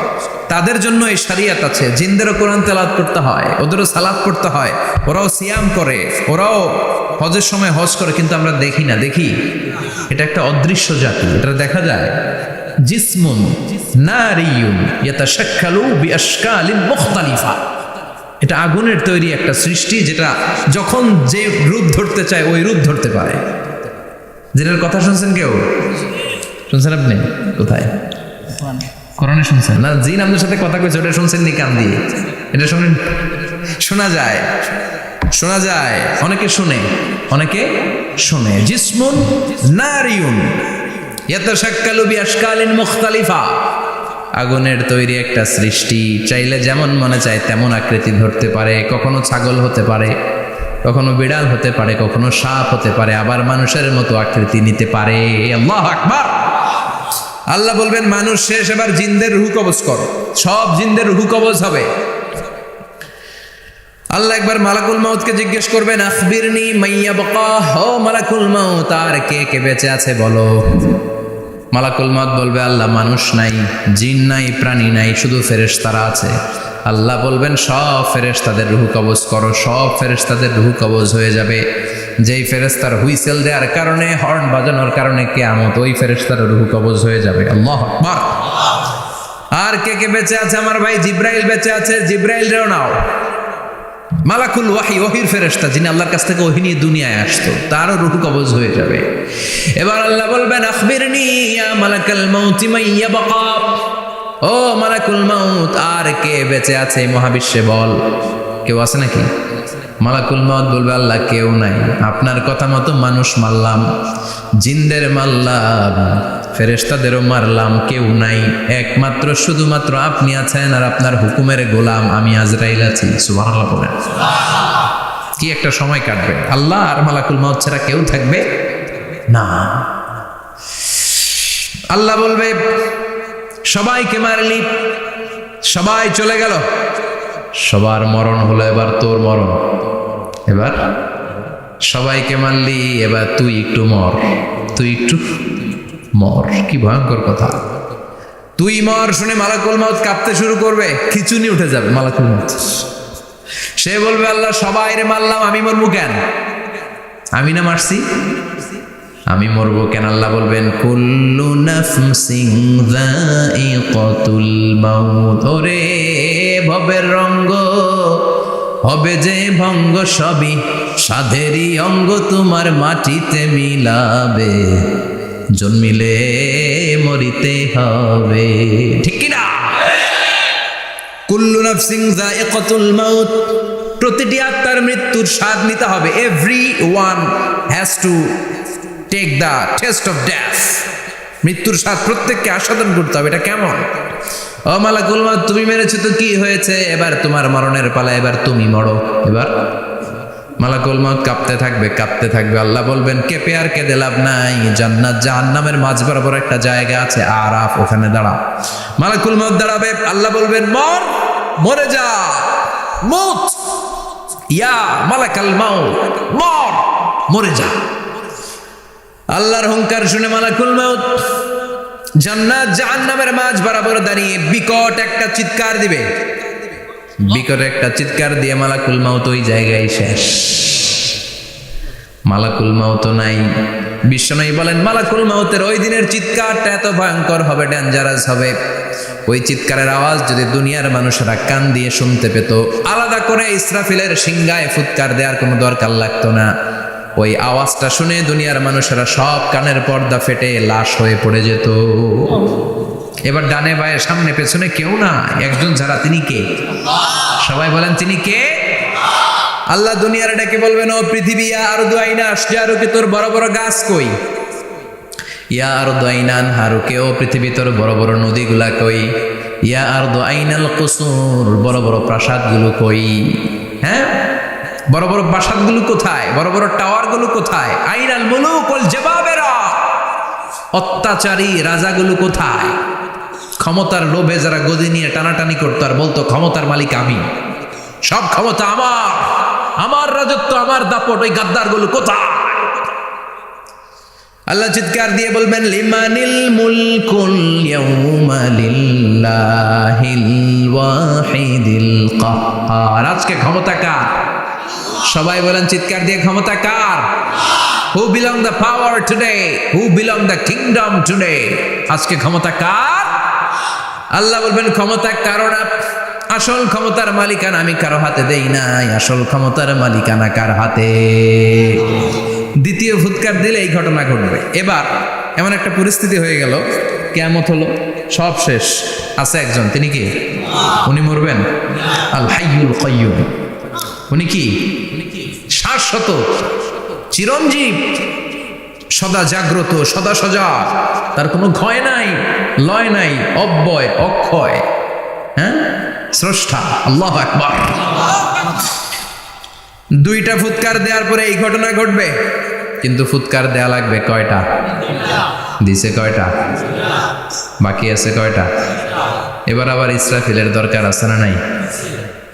তাদের জন্য এই শরিয়ত আছে। জিনদেরও কোরআন তেলাওয়াত করতে হয়, ওদেরও সালাত পড়তে হয়, ওরাও সিয়াম করে, ওরাও হজের সময় হজ করে, কিন্তু আমরা দেখি না। দেখি? এটা একটা অদৃশ্য জাতি, এটা দেখা যায়। জিসমুন নারিয়ুন ইয়াতাশাক্কালু বিআশকালিন মুখতালিফা। এটা আগুনের তৈরি একটা সৃষ্টি, যেটা যখন যে রূপ ধরতে চায় ওই রূপ ধরতে পারে। জিনের কথা শুনছেন কেউ? শুনছেন আপনি? কোথায়? কোরআনে শুনছেন না? জিন আমাদের সাথে কথা কইছে, ওটা শুনছেন নি কান দিয়ে? এটা শুনেন, শোনা যায়, শোনা যায়। অনেকে শুনে, অনেকে শুনে। জিসমুন নারিয়ুন, ইয়াতাশাক্কালু বিআশকালিন মুখতালিফা, আগুনের তৈরি একটা সৃষ্টি, চাইলে যেমন মনে চায় তেমন আকৃতি ধরতে পারে। কখনো ছাগল হতে পারে, কখনো বিড়াল হতে পারে, কখনো সাপ হতে পারে, আবার মানুষের মতো আকৃতি নিতে পারে। আল্লাহু আকবার। আল্লাহ বলবেন মানুষ শেষ, এবার জিনদের রূহ কবজ করো। সব জিনদের রূহ কবজ হবে। আল্লাহ একবার মালাকুল মাউতকে জিজ্ঞেস করবেন, আখবিরনি মাইয়াবকা, ও মালাকুল মাউত, আর কে কে বেঁচে আছে বলো। মালাকুল মাউত বলবে, আল্লাহ মানুষ নাই, জিন নাই, প্রাণী নাই, শুধু ফেরেশতারা আছে। আল্লাহ বলবেন সব ফেরেশতাদের রূহ কবজ করো। সব ফেরেশতাদের রূহ কবজ হয়ে যাবে। যেই ফেরেশতার হুইসেল দেওয়ার কারণে, হর্ন বাজানোর কারণে কিয়ামত, ওই ফেরেশতার রূহ কবজ হয়ে যাবে। আল্লাহু আকবার। আর কে কে বেঁচে আছে? আমার ভাই জিব্রাইল বেঁচে আছে, জিব্রাইল রেও নাও। মালাকুল ওয়াহি, ওহির ফেরেশতা, যিনি আল্লাহর কাছ থেকে ওহী নিয়ে দুনিয়ায় আসতো, তারও রূহ কবজ হয়ে যাবে। এবার আল্লাহ বলবেন, আখবিরনি ইয়া মালাকাল মাউতি মাইয়াবকা, ও মালাকুল মাউত, আর কে বেঁচে আছে এই মহাবিশ্বে বল। কেউ আছে নাকি? মালাকুল মাউত বলবে, আল্লাহ কেউ নাই। আপনার কথা মতো মানুষ মারলাম, জিনদের মারলাম, ফেরেশতাদেরও মারলাম, কেউ নাই। একমাত্র শুধুমাত্র আপনি আছেন, আর আপনার হুকুমের গোলাম আমি আজরাইল আছি। সুবহানাল্লাহ বলেন। কি একটা সময় কাটবে। আল্লাহ আর মালাকুল মাউত ছাড়া কেউ থাকবে না। আল্লাহ বলবে, সবাইকে মারলি, সবাই চলে গেল, সবার মরণ হলো, এবার তোর মরণ। এবার সবাইকে মারলি, এবার তুই একটু মর, তুই একটু মর। কি ভয়ঙ্কর কথা। তুই মর শুনে মালাকুল মাউত কাঁপতে শুরু করবে, খিচুনি উঠে যাবে মালাকুল মাউত। সে বলবে, আল্লাহ সবাই রে মারলাম, আমি মরবো কেন? আমি না মারছি, আমি মরবো কেন? আল্লাহ বলবেন, কুল্লু নাফসিন যায়িকাতুল মাউত, ওরে ভবের রঙ্গ, হবে যে ভঙ্গ, সবই সাধেরই অঙ্গ, তোমার মাটিতে মিলাবে, জন্মিলে মরিতে হবে। ঠিক কি না? কুল্লু নাফসিন যায়িকাতুল মাউত, প্রতিটি আত্মার মৃত্যুর স্বাদ নিতে হবে। Everyone has to take the test of death. মৃত্যুর স্বাদ প্রত্যেককে আস্বাদন করতে হবে। এটা কেমন? ও মালাকুল মাউত, তুমি মেরেছো তো কি হয়েছে, এবার তোমার মরণের পালা, এবার তুমি মরো। এবার মালাকুল মাউত কাঁপতে থাকবে, কাঁপতে থাকবে। আল্লাহ বলবেন, কেঁপে আর কেঁদে লাভ নাই, জান্নাত জাহান্নামের মাঝ বরাবর একটা জায়গা আছে, আরাফ, ওখানে দাঁড়া। মালাকুল মাউত দাঁড়াবে, আল্লাহ বলবেন, মর, মরে যা, মুত, ইয়া মালাকাল মাউত, মর, মরে যা। আল্লাহর হুঙ্কার শুনে মালাকুল মাউত জান্নাত জাহান্নামের মাঝ বরাবর দাঁড়িয়ে বিকট একটা চিৎকার দিবে। বিকট একটা চিৎকার দিয়ে মালাকুল মাউত ওই জায়গায় শেষ। মালাকুল মাউত নাই। বিশ্বনবী বলেন, মালাকুল মাউতের ওই দিনের চিৎকারটা এত ভয়ঙ্কর হবে, ডেঞ্জারাস হবে। ওই চিৎকারের আওয়াজ যদি দুনিয়ার মানুষেরা কান দিয়ে শুনতে পেত, আলাদা করে ইসরাফিলের সিংহায় ফুৎকার দেওয়ার কোনো দরকার লাগতো না। ওই আওয়াজটা শুনে দুনিয়ার মানুষেরা সব কানের পর্দা ফেটে লাশ হয়ে পড়ে যেত। এবার ডানে বায়ে সামনে পেছনে কেউ না, একজন ছাড়া, তিনি কে? সবাই বলেন, তিনি কে? আল্লাহ দুনিয়ার ডেকে বলবেন, ও পৃথিবী, ইয়া আরদু আইনা আশজারুকে, তোর বড় বড় গাছ কই? ইয়া আরদু আইনান হারুকে, ও পৃথিবী তোর বড় বড় নদীগুলা কই? ইয়া আরদু আইনাল কুসুর, বড় বড় প্রাসাদগুলো কই? হ্যাঁ, বড় বড় প্রাসাদগুলো কোথায়? বড় বড় টাওয়ারগুলো কোথায়? আইনাল মুলুক ওয়াল জাবাবেরা, অত্যাচারী রাজাগুলো কোথায়? ক্ষমতার লোভে যারা গদি নিয়ে টানাটানি করতো আর বলতো ক্ষমতার মালিক আমি, সব ক্ষমতা আমার, আমার রাজত্ব, আমার দাপট, ওই গাদ্দারগুলো কোথায়? আল্লাহ চিৎকার দিয়ে বলবেন, লিমানিল মুলকুল ইয়াউমা লিল্লাহিল ওয়াহিদিল কাহ্হার। আজকে ক্ষমতা কার? সবাই বলেন চিৎকার দিয়ে, ক্ষমতা কার? Who belong the power today? Who belong the kingdom today? আজকে ক্ষমতা কার? আল্লাহ বলবেন, ক্ষমতা কারো না, আসল ক্ষমতার মালিকানা আমি কারো হাতে দেই নাই। আসল ক্ষমতার মালিকানা কার হাতে? দ্বিতীয় ফুৎকার দিলে এই ঘটনা ঘটবে। এবার এমন একটা পরিস্থিতি হয়ে গেল, কিয়ামত হলো, সব শেষ। আছে একজন, তিনি কি? উনি মরবেন? আল হাইয়ুল কাইয়্যুম। উনি কি? শাশ্বত, চিরঞ্জীব, সদা জাগ্রত, সদা সজাগ, তার কোনো ক্ষয় নাই, লয় নাই, অব্যয়, অক্ষয়। হ্যাঁ, স্রষ্টা আল্লাহু আকবার। দুইটা ফুৎকার দেওয়ার পরে এই ঘটনা ঘটবে, কিন্তু ফুৎকার দেয়া লাগবে কয়টা? দিছে কয়টা? বাকি আছে কয়টা? এবার আবার ইসরাফিলের দরকার আছে না নাই?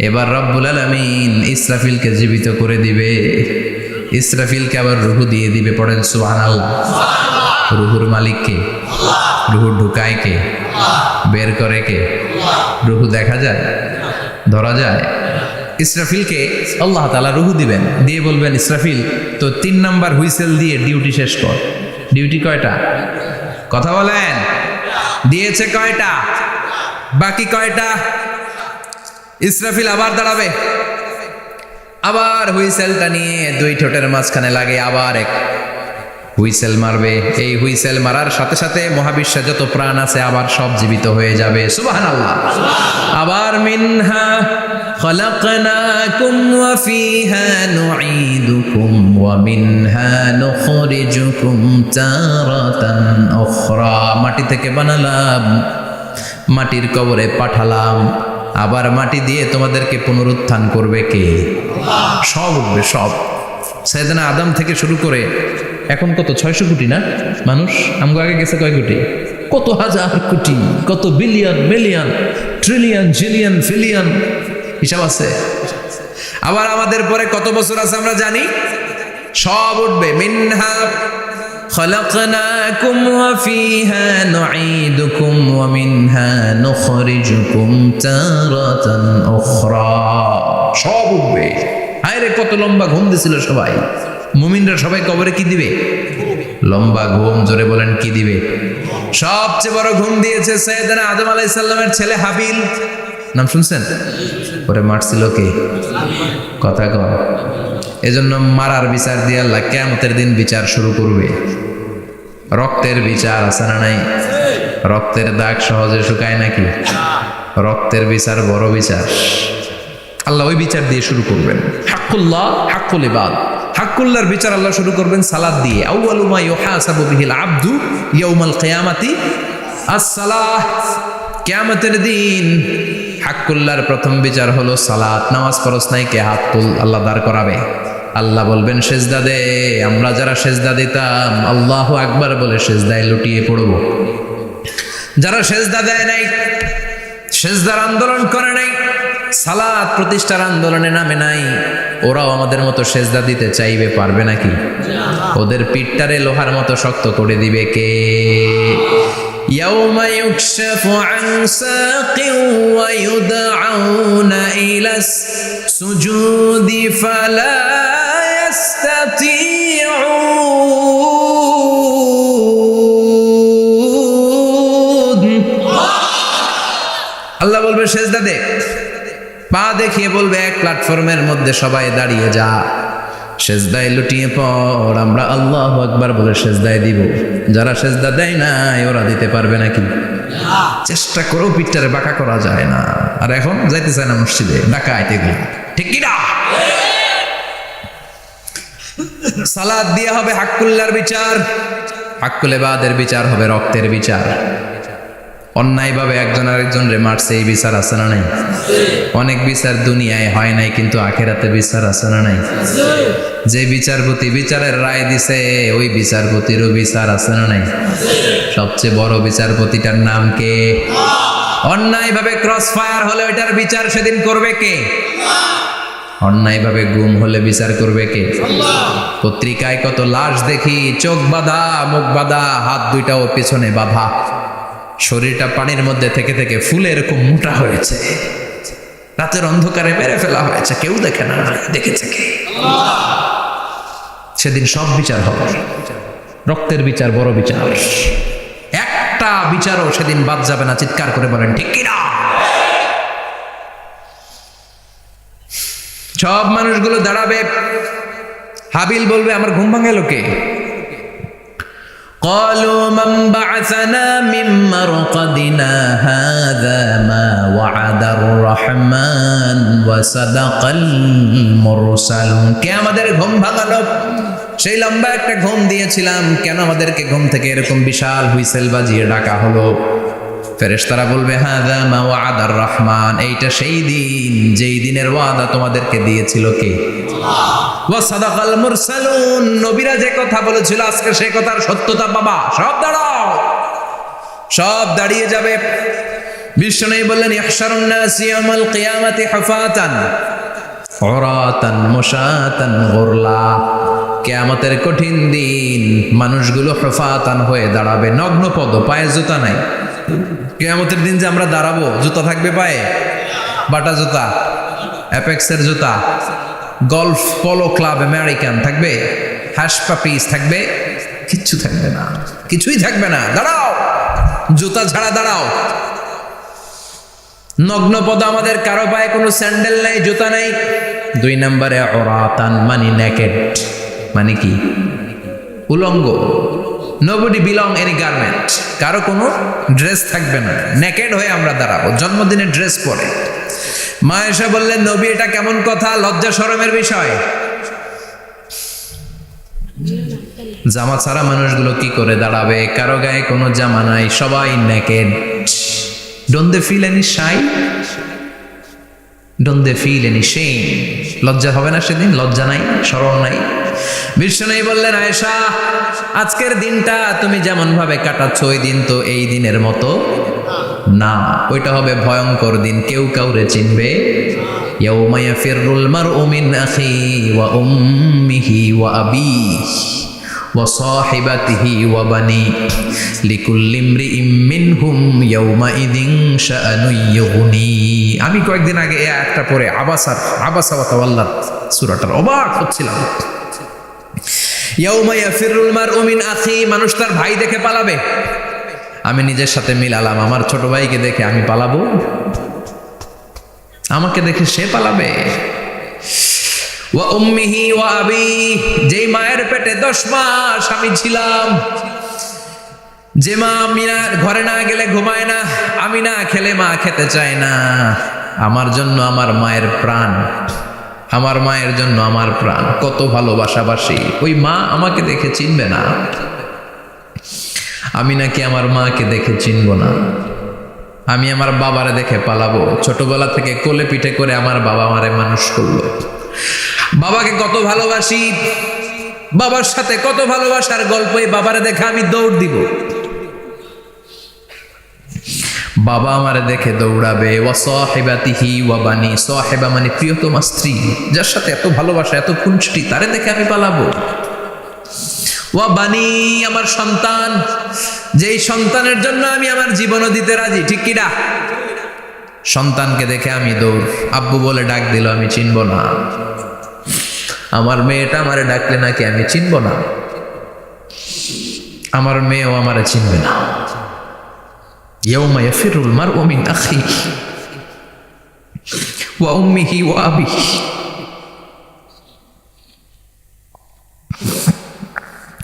এবার রব্বুল আলামিন ইসরাফিলকে জীবিত করে দিবে, ইসরাফিলকে আবার রুহু দিয়ে দিবে। পড়েন সুবহানাল্লাহ। রুহুর মালিক কে? রুহু ঢুকায় কে? বের করে কে? রুহু দেখা যায়, ধরা যায়? ইসরাফিলকে আল্লাহ তাআলা রুহু দিবেন, দিয়ে বলবেন ইসরাফিল তো 3 নাম্বার হুইসেল দিয়ে ডিউটি শেষ কর। ডিউটি কয়টা? কথা বলেন, দিয়েছে কয়টা? বাকি কয়টা? ইসরাফিল আবার দাঁড়াবে, আবার হুইসেলটা নিয়ে দুই ঠোঁটের মাঝখানে লাগে আবার এক হুইসেল মারবে। এই হুইসেল মারার সাথে সাথে মহাবিশ্বে যত প্রাণ আছে আবার সব জীবিত হয়ে যাবে। সুবহানাল্লাহ। আবার মিনহা খলাকনাকুম ওয়া ফিহা নুঈদুকুম ওয়া মিনহা নুখরিজুকুম তারাতান উখরা। মাটি থেকে বানালাম, মাটির কবরে পাঠালাম, আবার মাটি দিয়ে তোমাদেরকে পুনরুত্থান করবে কে? সব উঠবে, সব। সাইয়েদনা আদম থেকে শুরু করে এখন কত 600 কোটি না মানুষ? আমগো আগে গেছে কয় কোটি? কত হাজার কোটি, কত billion, million, trillion, zillion, pillion, হিসাব আছে। আবার আমাদের পরে কত বছর আছে আমরা জানি? সব উঠবে। মিনহা খলাকনাকুম ওয়া ফিহা নুঈদুকুম ওয়া মিনহা নুখরিজুকুম তারাতান উখরা। সব উঠবে। আরে কত লম্বা ঘুম দিছিল সবাই। মুমিনরা সবাই কবরে কি দিবে? লম্বা ঘুম। জোরে বলেন কি দিবে? সবচেয়ে বড় ঘুম দিয়েছে সাইয়েদনা আদম আলাইহিস সালামের ছেলে হাবিল। নাম শুনছেন? ওরে মারছিল কে? কথা কর। এজন্য মারার বিচার দিয়ে আল্লাহ কিয়ামতের দিন বিচার শুরু করবে। রক্তের বিচার আছে না নাই? রক্তের দাগ সহজে শুকায় নাকি? রক্তের বিচার বড় বিচার। আল্লাহ ওই বিচার দিয়ে শুরু করবেন। হাক্কুল্লাহ, হাক্কুল ইবাদ। হাক্কুল্লাহর বিচার আল্লাহ শুরু করবেন সালাত দিয়ে। আউয়ালু মা ইউহাসাবু বিহিল আবদু ইয়াউমাল কিয়ামাতি আস-সালাহ। কিয়ামতের দিন হাক্কুল্লাহর প্রথম বিচার হলো সালাত। নামাজ পড়স নাই, কে? হাত তুল, আল্লাহ দাঁড় করাবে। আল্লাহ বলবেন সেজদা দে। আমরা যারা সেজদা দিতাম আল্লাহু আকবার বলে সেজদায় লুটিয়ে পড়ব। যারা সেজদা দেয় নাই, সেজদার আন্দোলন করে নাই, সালাত প্রতিষ্ঠার আন্দোলনে নামে নাই, ওরাও আমাদের মতো সেজদা দিতে চাইবে, পারবে নাকি? ওদের পিঠটারে লোহার মতো শক্ত করে দিবে কে? ইয়াউমা ইউকশাফু আন সাকিন ওয়া ইউদআউনা ইলাস সুজুদি ফালা ইয়াস্তাতিউন। আল্লাহ বলবে সেজদা দে। পা দেখিয়ে বলবে এক প্ল্যাটফর্মের মধ্যে সবাই দাঁড়িয়ে যা, সেজদায় লুটিয়ে পড়। আমরা আল্লাহু আকবার বলে সেজদায় দিব। যারা সেজদা দেয় না ওরা দিতে পারবে নাকি? চেষ্টা করেও পিঠটারে বাঁকা করা যায় না। আর এখন যাইতে চায় না মসজিদে, ডাকাইতে গেলে, ঠিক কি না? সালাত দিয়ে হবে হাক্কুল্লাহর বিচার, হাক্কুল ইবাদের বিচার হবে রক্তের বিচার। অন্যায়ভাবে একজন আরেকজনরে মারছে, এই বিচার আছে না নাই? অনেক বিচার দুনিয়ায় হয় নাই, কিন্তু আখিরাতে বিচার আছে না নাই? যে বিচারপতি বিচারের রায় দিছে ওই বিচারপতিরও বিচার আছে না নাই? সবচেয়ে বড় বিচারপতিটার নাম কে? অন্যায়ভাবে ক্রস ফায়ার হলে ওইটার বিচার সেদিন করবে কে? অন্যায়ভাবে গুম হলে বিচার করবে কে? পত্রিকায় কত লাশ দেখি, চোখ বাঁধা, মুখ বাঁধা, হাত দুইটাও পিছনে বাঁধা, শরীরটা পানির মধ্যে থেকে থেকে ফুলে এরকম মোটা হয়েছে, রাতের অন্ধকারে মেরে ফেলা হয়েছে, কেউ দেখে না। দেখেছে কে? সেদিন সব বিচার হবে। রক্তের বিচার বড় বিচার। একটা বিচারও সেদিন বাদ যাবে না। চিৎকার করে বলেন ঠিক কিনা? সব মানুষগুলো দাঁড়াবে। হাবিল বলবে আমার ঘুম ভাঙালো কে? قالوا من بعثنا من مرقدنا هذا ما وعد الرحمن وصدق المرسلون। কে আমাদের ঘুম ভাঙালো? সেই লম্বা একটা ঘুম দিয়েছিলাম, কেন আমাদেরকে ঘুম থেকে এরকম বিশাল হুইসেল বাজিয়ে ডাকা হলো? ফেরেশতারা বলবে হাযা মা ওয়াদার রহমান, এইটা সেই দিন যেই দিনের ওয়াদা তোমাদেরকে দিয়েছিল কে? আল্লাহ। ওয়া সাদাকাল মুরসালুন, নবীরা যে কথা বলেছিল আজকে সেই কথার সত্যতা বাবা। সব দাঁড়াও, সব দাঁড়িয়ে যাবে। বিশ্বনবী বললেন ইহশারুন নাস ইয়াউমাল কিয়ামাতি হুফাতান উরাতান মুশাতান গুরলা, কিয়ামতের কঠিন দিন মানুষগুলো হুফাতান হয়ে দাঁড়াবে, নগ্ন পদ, পায়ে জুতা নাই। কিয়ামতের দিন যে আমরা দাঁড়াবো, জুতা থাকবে পায়ে? বাটা জুতা, অ্যাপেক্সের জুতা, গলফ পোলো ক্লাব আমেরিকান থাকবে? হ্যাশ পাপিস থাকবে? কিচ্ছু থাকবে না, কিছুই থাকবে না। দাঁড়াও, জুতা ছাড়া দাঁড়াও। নগ্ন পদ, আমাদের কারো পায়ে কোনো স্যান্ডেল নাই, জুতা নাই। 2 নম্বরে উরাতান মানে নেকেড, মানে কি? উলঙ্গ। নোবডি বিলং এনি গার্মেন্ট, কারো কোনো ড্রেস থাকবে না, নেকেড হয়ে আমরা দাঁড়াবো, জন্মদিনে ড্রেস পরে। মা এসে বললেন নবী এটা কেমন কথা, লজ্জা শরমের বিষয়। জামা ছাড়া মানুষগুলো কি করে দাঁড়াবে? কারো গায়ে কোনো জামা নাই, সবাই naked. Don't they feel any shy? Don't they feel any shame? লজ্জা হবে না সেদিন? লজ্জা নাই, শরম নাই। বিশ্বনবী বললেন আয়েশা, আজকের দিনটা তুমি যেমন ভাবে কাটাচ্ছ ওই দিন তো এই দিনের মতো না, ওইটা হবে ভয়ঙ্কর দিন, কেউ কাউরে চিনবে। ইয়াউমা ইয়াফিরুল মারউ মিন আখি ওয়া উম্মিহি ওয়া আবিহি ওয়া সাহিবাতিহি ওয়া বানি লিকুল্লি ইমরিইম মিনহুম ইয়াউমাইযিন শাআনুন ইউগনি। আমি কয়েকদিন আগে এই আয়াতটা পড়ে আবাসা ওয়া তাওয়াল্লা সূরাটার অবাক হচ্ছিলাম। ইয়াউমা ইয়াফিরুল মারউ মিন আখি, মানুষ তার ভাই দেখে পালাবে। আমি নিজের সাথে মিলালাম, আমার ছোট ভাইকে দেখে আমি পালাবো? আমাকে দেখে সে পালাবে? ওয়া উম্মিহি ওয়া আবি, যেই মায়ের পেটে 10 মাস আমি ছিলাম, যে মা আমি না ঘরে না গেলে ঘুমায় না, আমি না খেলে মা খেতে চায় না, আমার জন্য আমার মায়ের প্রাণ, আমার মায়ের জন্য আমার প্রাণ, কত ভালোবাসাবাসী। ওই মা আমাকে দেখে চিনবে না, আমি নাকি আমার মাকে দেখে চিনব না। আমি আমার বাবারে দেখে পালাবো। ছোটবেলা থেকে কোলে পিঠে করে আমার বাবা আমারে মানুষ করলো, বাবাকে কত ভালোবাসি, বাবার সাথে কত ভালোবাসার গল্প, এই বাবারে দেখে আমি দৌড় দিব, বাবা আমারে দেখে দৌড়াবে। ওয়া সাহিবাতিহি ওয়া বানি, সাহিবা মানে প্রিয়তমা স্ত্রী, যার সাথে এত ভালোবাসা, এত খুনসুটি, তারে দেখে আমি পালাবো। ওয়া বানি, আমার সন্তান, যেই সন্তানের জন্য আমি আমার জীবনও দিতে রাজি, ঠিক কিনা? সন্তানকে দেখে আমি দৌড়। আব্বু বলে ডাক দিল, আমি চিনব না। আমার মেয়েটা আমারে ডাকলে নাকি আমি চিনব না, আমার মেয়েও আমারে চিনবে না। ইয়াউমা ইয়াফিরুল মারউ মিন আখিহি ওয়া উম্মিহি ওয়া আবিহি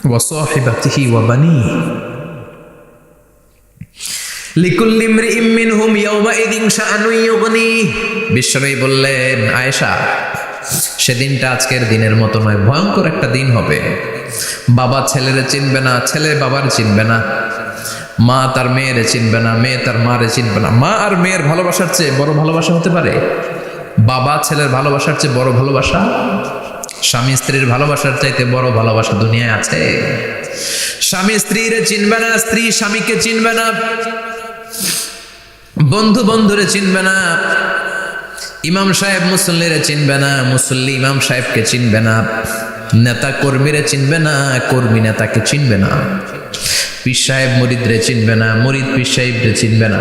ওয়া সাহিবাতিহি ওয়া বানিহি লিকুল্লি ইমরিইম মিনহুম ইয়াউমাইযিন শাআনুন ইউগনি। বিশ্বনবী বললেন আয়েশা, সেদিনটা আজকের দিনের মতো নয়, ভয়ঙ্কর একটা দিন হবে। বাবা ছেলেরে চিনবে না, ছেলে বাবার চিনবে না, মা তার মেয়েরে চিনবে না, মেয়ে তার মারে চিনবে না। মা আর মেয়ের ভালোবাসার চেয়ে বড় ভালোবাসা হতে পারে? বাবা ছেলের ভালোবাসার চেয়ে বড় ভালোবাসা? স্বামী স্ত্রীর ভালোবাসার চাইতে বড় ভালোবাসা দুনিয়ায় আছে? স্বামী স্ত্রীরে চিনবে না, স্ত্রী স্বামীকে চিনবে না, বন্ধু বন্ধুরে চিনবে না, ইমাম সাহেব মুসল্লিরে চিনবে না, মুসল্লি ইমাম সাহেবকে চিনবে না, নেতা কর্মীরে চিনবে না, কর্মী নেতাকে চিনবে না, পীর সাহেব মুরিদরে চিনবে না, মুরিদ পীর সাহেবরে চিনবে না।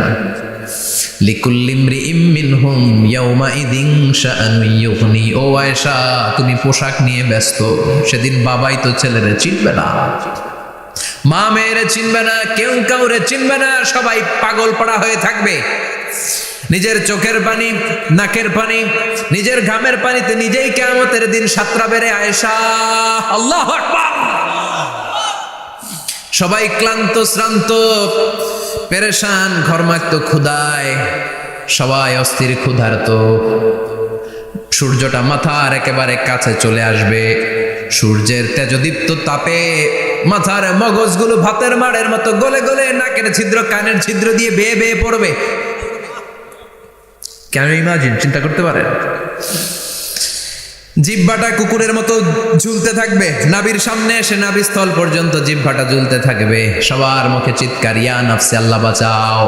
লিকুল্লি ইমরিইম মিনহুম ইয়াউমাইযিন শাআনুন ইউগনি। ও আয়েশা, তুমি পোশাক নিয়ে ব্যস্ত, সেদিন বাবাই তো ছেলেরে চিনবে না, মা মেয়েরে চিনবে না, কেউ কাউরে চিনবে না, সবাই পাগল পড়া হয়ে থাকবে। নিজের চোখের পানি, নাকের পানি, নিজের ঘামের পানিতে নিজেই কিয়ামতের দিন সাতরা বেড়ে আয়েশা। আল্লাহু আকবার। সবাই ক্লান্ত শ্রান্ত পেরেশান, ঘর্মাক্ত ক্ষুধায়, সবাই অস্থির ক্ষুধার্ত। সূর্যটা মাথার একেবারে কাছে চলে আসবে, সূর্যের তেজদীপ্ত তাপে মাথার মগজগুলো ভাতের মাড়ের মতো গলে গলে নাকের ছিদ্র কানের ছিদ্র দিয়ে বেয়ে বেয়ে পড়বে। কেন ইমাজিন, চিন্তা করতে পারেন? জিহ্বাটা কুকুরের মতো ঝুলতে থাকবে, নাভির সামনে এসে নাভিস্থল পর্যন্ত জিহ্বাটা ঝুলতে থাকবে। সবার মুখে চিৎকার, ইয়া নাফসি, আল্লাহ বাঁচাও।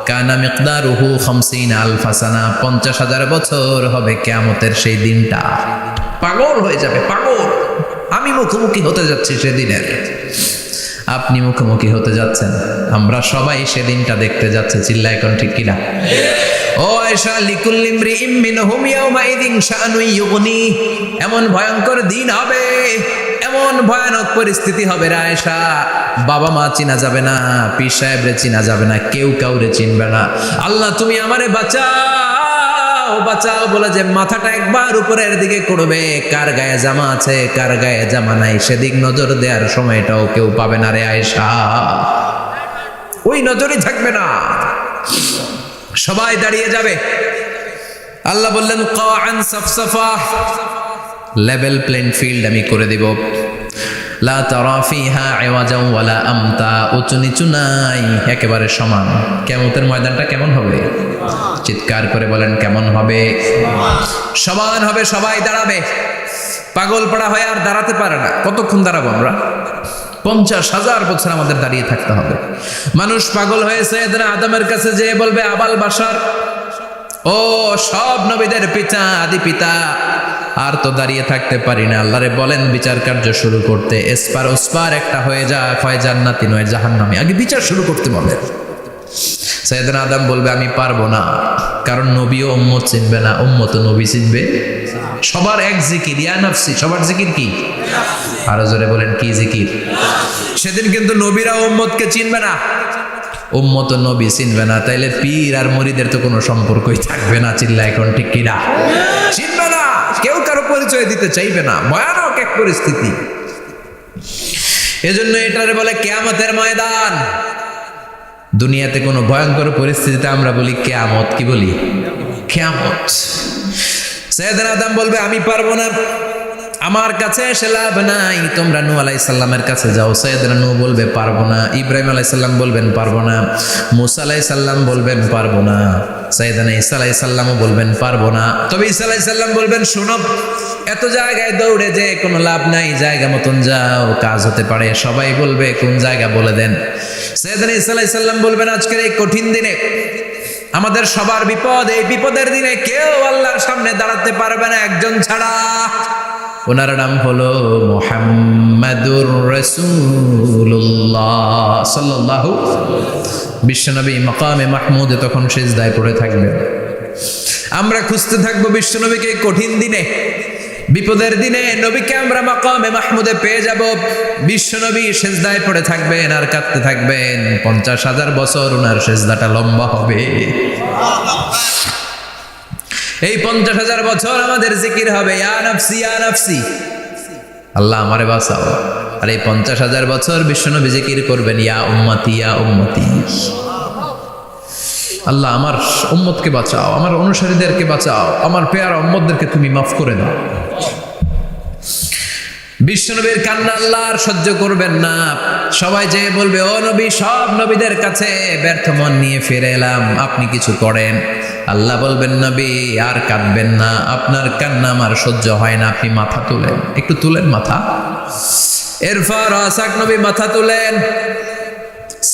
কানা মিকদারুহু 50 আলফা সানা, 50,000 বছর হবে কিয়ামতের সেই দিনটা। পাগল হয়ে যাবে, পাগল। আমি মুখোমুখি হতে যাচ্ছি সেদিনের, আপনি মুখোমুখি হতে যাচ্ছেন, আমরা সবাই সেদিনটা দেখতে যাচ্ছে। চিল্লা এখন ঠিক কিনা? ও আয়েশা, লিকুল্লি ইমরিইম মিনহুম ইয়াওমাইযিন শাআনুন ইউগনি, এমন ভয়ঙ্কর দিন হবে, এমন ভয়ানক পরিস্থিতি হবে রে আয়েশা, বাবা মা চিনা যাবে না, পীর সাহেবরে চিনা যাবে না, কেউ কাউরে চিনবে না। আল্লাহ তুমি আমারে বাঁচাও, বাঁচাও বলে যে মাথাটা একবার উপরের দিকে করবে, কার গায়ে জামা আছে কার গায়ে জামা নাই সেদিক নজর দেওয়ার সময়টাও কেউ পাবে না রে আয়েশা, ওই নজরই থাকবে না, সবাই দাঁড়িয়ে যাবে। আল্লাহ বললেন কাআন সাফসাফা, লেভেল প্লেন ফিল্ড আমি করে দিব। লা তারা ফিহা ইওয়াজান ওয়ালা আমতা, উঁচু নিচু নাই, একেবারে সমান। কিয়ামতের ময়দানটা কেমন হবে? চিৎকার করে বলেন কেমন হবে? সমান হবে, সবাই দাঁড়াবে। পাগল পাড়া হয়ে আর দাঁড়াতে পারে না। কতক্ষণ দাঁড়াবো আমরা? 50,000 বছর আমাদের দাঁড়িয়ে থাকতে হবে। মানুষ পাগল হয়েছে, এদের আদমের কাছে যেয়ে বলবে আবাল বাশার, ও সব নবীদের পিতা, আদি পিতা, আর তো দাঁড়িয়ে থাকতে পারি না, আল্লাহরে বলেন বিচার কার্য শুরু করতে। এসপার ওসপার একটা হয়ে যা, হয় জান্নাতি নয় জাহান্নামী, আগে বিচার শুরু করতে বলে। সাইয়েদনা আদম বলবে আমি পারবো না, কারণ নবীও উম্মত চিনবে না, উম্মত নবী চিনবে। সবার এক জিকির, ইয়া নাফসি, সবার জিকির কি? আরো জোরে বলেন কি জিকির? সেদিন কিন্তু নবীরা উম্মতকে চিনবে না, উম্মত নবী চিনবে না, তাইলে পীর আর মুরিদের তো কোনো সম্পর্কই থাকবে না। চিল্লা এখন ঠিক কিনা? চিনবে না, কেউ কারো পরিচয় দিতে চাইবে না, ভয়ানক এক পরিস্থিতি। এজন্য এটারে বলে কিয়ামতের ময়দান। দুনিয়াতে কোনো ভয়ঙ্কর পরিস্থিতিতে আমরা বলি কিয়ামত, কি বলি? কিয়ামত। সাইয়েদনা আদম বলবে আমি পারবো না, আমার কাছে এসে লাভ নাই, তোমরা নূহ আলাইহিস সালামের কাছে যাও। সাইয়েদনা নূহ বলবে পারবো না, ইব্রাহিম আলাইহিস সালাম বলবেন পারবো না, মূসা আলাইহিস সালাম বলবেন পারবো না, সাইয়েদনা ঈসা আলাইহিস সালামও বলবেন পারবো না। তবে ঈসা আলাইহিস সালাম বলবেন শোনো, এত জায়গায় দৌড়ে যে কোনো লাভ নাই, জায়গা মতন যাও, কাজ হতে পারে। সবাই বলবে কোন জায়গা বলে দেন। সাইয়েদনা ঈসা আলাইহিস সালাম বলবেন আজকের এই কঠিন দিনে আমাদের সবার বিপদ, এই বিপদের দিনে কেউ আল্লাহর সামনে দাঁড়াতে পারবে না একজন ছাড়া, ওনার নাম হলো মুহাম্মাদুর রাসূলুল্লাহ সাল্লাল্লাহু। বিশ্বনবী মাকামে মাহমুদে তখন সিজদায় পড়ে থাকবেন। আমরা খুঁজতে থাকবো বিশ্বনবীকে কঠিন দিনে, বিপদের দিনে নবীকে আমরা মাকামে মাহমুদে পেয়ে যাব। বিশ্বনবী সিজদায় পড়ে থাকবেন আর কাঁদতে থাকবেন। 50,000 বছর ওনার সিজদাটা লম্বা হবে। এই 50,000 বছর আমাদের জিকির হবে ইয়া নাফসি, ইয়া নাফসি, আল্লাহ আমারে বাঁচাও। আর এই 50,000 বছর বিশ্বনবী জিকির করবেন ইয়া উম্মতি, ইয়া উম্মতি, আল্লাহ আমার উম্মতকে বাঁচাও, আমার অনুসারীদেরকে বাঁচাও, আমার পেয়ারা উম্মতদেরকে তুমি মাফ করে দাও। বিশ্বনবীর কান্না আল্লাহ আর সহ্য করবেন না। সবাই যে বলবে ও নবী, সব নবীদের কাছে ব্যর্থ মন নিয়ে ফিরে এলাম, আপনি কিছু করেন। আল্লাহ বলবেন নবী আর কাঁদবেন না, আপনার কান্না আমার সহ্য হয় না, আপনি মাথা তুলেন, একটু তুলেন মাথা। এরপর আসাক নবী মাথা তুলেন।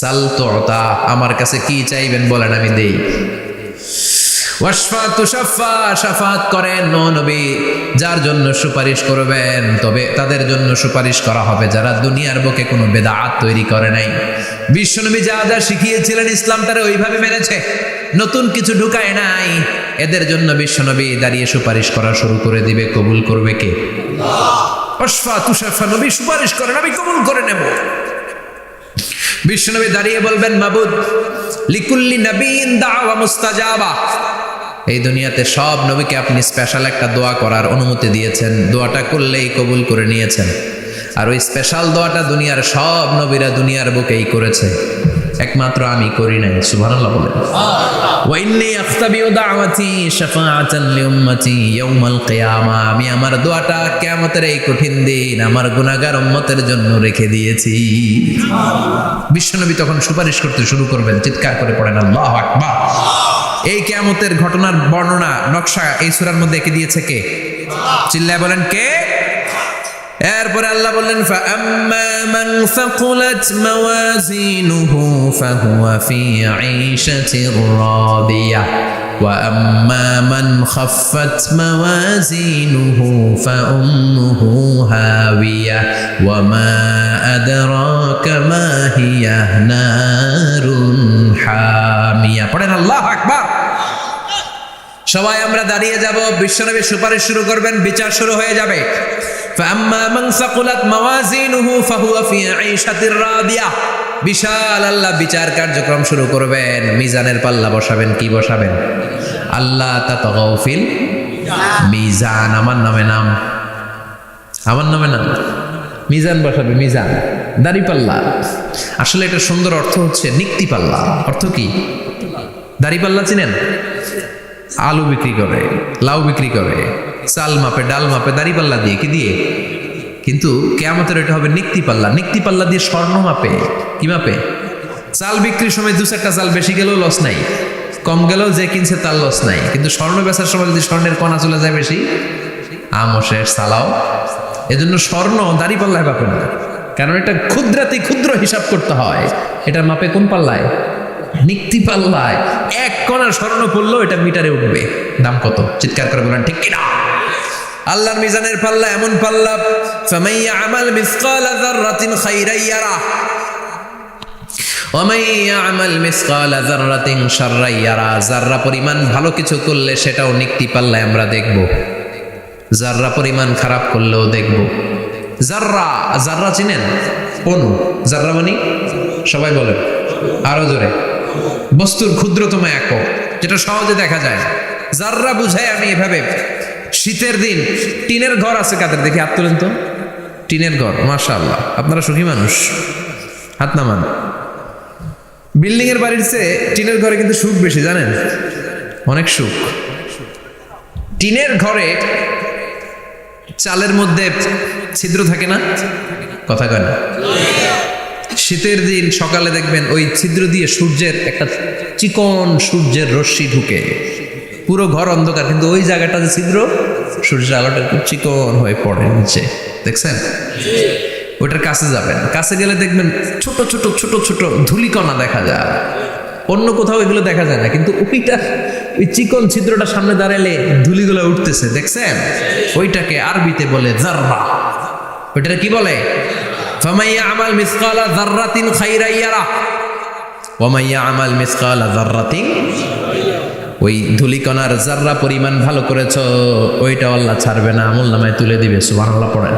সাল তুতা, আমার কাছে কি চাইবেন বলেন আমি দেই। ওয়াশফা তুশাফা, শাফাত করেন নবী, যার জন্য সুপারিশ করবেন তবে তাদের জন্য সুপারিশ করা হবে যারা দুনিয়ার বুকে কোনো বেদাত তৈরি করে নাই। বিশ্বনবী যা যা শিখিয়েছিলেন ইসলামটারে ওইভাবে মেনেছে, নতুন কিছু ঢুকায় নাই। এদের জন্য বিশ্বনবী দাঁড়িয়ে সুপারিশ করা শুরু করে দিবে। কবুল করবে কে? আল্লাহ। ওয়াশফা তুশাফা, নবী সুপারিশ করেন, আমি কবুল করে নেব। বিশ্বনবী দাঁড়িয়ে বলবেন মাবুদ, লিকুল্লি নবীন দাওয়া মুস্তাজাবা, এই দুনিয়াতে সব নবীকে আপনি স্পেশাল একটা দোয়া করার অনুমতি দিয়েছেন, দোয়াটা করলেই কবুল করে নিয়েছেন। আর ওই স্পেশাল দোয়াটা দুনিয়ার সব নবীরা দুনিয়ার বুকেই করেছে। একমাত্র আমি করি নাই। সুবহানাল্লাহ বলেন। ওয়া ইন্নী আখতাবিউ দাওয়াতি শাফাআতান লিউম্মতি ইয়াউমাল কিয়ামা, আমি আমার দোয়াটা কিয়ামতের এই কঠিন দিন আমার গুনাহগার উম্মতের জন্য রেখে দিয়েছি। বিশ্বনবী তখন সুপারিশ করতে শুরু করবেন, চিৎকার করে পড়েন আল্লাহু আকবার। এই কিয়ামতের ঘটনার বর্ণনা নকশা এই সূরার মধ্যে এঁকে দিয়েছে কে? চিল্লায় বলেন কে? এরপরে আল্লাহ বললেন ফাআম্মা মান সাকুলাত মাওয়াজিনুহু ফাহুয়া ফি আইশাতির রাদিয়াহ ওয়া আম্মা মান খাফফাত মাওয়াজিনুহু ফাউম্মুহু হাওিয়াহ ওয়া মা আদরাকা মা হিয়া নারুন হামিয়া। পড়েন আল্লাহু আকবার। সবাই আমরা দাঁড়িয়ে যাব, বিশ্বনবী সুপারিশ শুরু করবেন, বিচার শুরু হয়ে যাবে। فأما من ثقلت موازينه فهو في عيشة راضية। বিশাল আল্লাহ বিচার কার্যক্রম শুরু করবেন, মিজানের পাল্লা বসাবেন। কি বসাবেন? আল্লাহ তাতাগাউ ফিল মিজান। আমার নামে নাম, আমার নামে নাম, মিজান বসাবে। মিজান দাড়ি পাল্লা, আসলে এটা সুন্দর অর্থ হচ্ছে নিক্তি পাল্লা। অর্থ কি? দাড়ি পাল্লা চিনেন? আলু বিক্রি করে, লাউ বিক্রি করে, চাল মাপে, ডাল মাপে, দাড়ি পাল্লা দিয়ে। কি দিয়ে? কিন্তু কিয়ামতের এটা হবে নিক্তি পাল্লা। নিক্তি পাল্লা দিয়ে স্বর্ণ মাপে। কি মাপে? চাল বিক্রির সময় দু চারটা চাল বেশি গেলেও লস নাই, কম গেলেও যে কিনছে তার লস নাই। কিন্তু স্বর্ণ বেচার সময় যদি স্বর্ণের কণা চলে যায় বেশি, আমও শেষ, সালাও। এজন্য স্বর্ণ দাড়ি পাল্লায় মাপে না, কারণ এটা ক্ষুদ্রাতি ক্ষুদ্র হিসাব করতে হয়। এটা মাপে কোন পাল্লায়? নিক্তি পাল্লায়। এক কণা স্বর্ণ পড়লেও এটা মিটারে উঠবে। দাম কত? চিৎকার করে বলেন ঠিক কিনা? আল্লাহর মিজানের পাল্লা এমন পাল্লা, ফামান ইয়ামাল মিসকালা যাররাতিন খাইরান ইয়ারাহ ওয়া মান ইয়ামাল মিসকালা যাররাতিন শাররান ইয়ারাহ। যাররা পরিমাণ ভালো কিছু করলে সেটাও নিক্তি পাল্লায় আমরা দেখব, যাররা পরিমাণ খারাপ করলেও দেখব। যাররা, যাররা চিনেন? অনু। যাররা মানে সবাই বলেন আরো জোরে। বস্তুর ক্ষুদ্রতম একক, যেটা সহজে দেখা যায়। যাররা বুঝাই আমি এভাবে, শীতের দিন টিনের ঘর আছে কাদের? দেখি হাত তোলেন তো। টিনের ঘর, মাশাআল্লাহ, আপনারা সুখী মানুষ, হাত নামান। বিল্ডিং এর বাড়ির চেয়ে টিনের ঘরে কিন্তু সুখ বেশি, জানেন? অনেক সুখ। টিনের ঘরে চালের মধ্যে ছিদ্র থাকে না? কথা কয় না? শীতের দিন সকালে দেখবেন ওই ছিদ্র দিয়ে সূর্যের একটা চিকন সূর্যের রশ্মি ঢুকে, পুরো ঘর অন্ধকার, কিন্তু ওই জায়গাটা যে ছিদ্র, সূর্যের আলোটা খুব চিকন হয়ে পড়ে নিচে, দেখছেন? ওইটার কাছে যাবেন, কাছে গেলে দেখবেন ছোট ছোট ছোট ছোট ধূলিকণা দেখা যায়। অন্য কোথাও এগুলো দেখা যায় না, কিন্তু ওইটা, ওই চিকন ছিদ্রটা সামনে দাঁড়ালে ধূলিগুলো উঠতেছে, দেখছেন? ওইটাকে আরবিতে বলে যাররা। ওইটা কি বলে? ফামান ইয়ামাল মিসকালা যাররাতিন খাইরান ইয়ারাহ ওয়া মান ইয়ামাল মিসকালা যাররাতিন। ওই ধূলিকণার যাররা পরিমাণ ভালো করেছো, ওইটা আল্লাহ ছাড়বে না, আমলনামায় তুলে দিবে। সুবহানাল্লাহ পড়েন।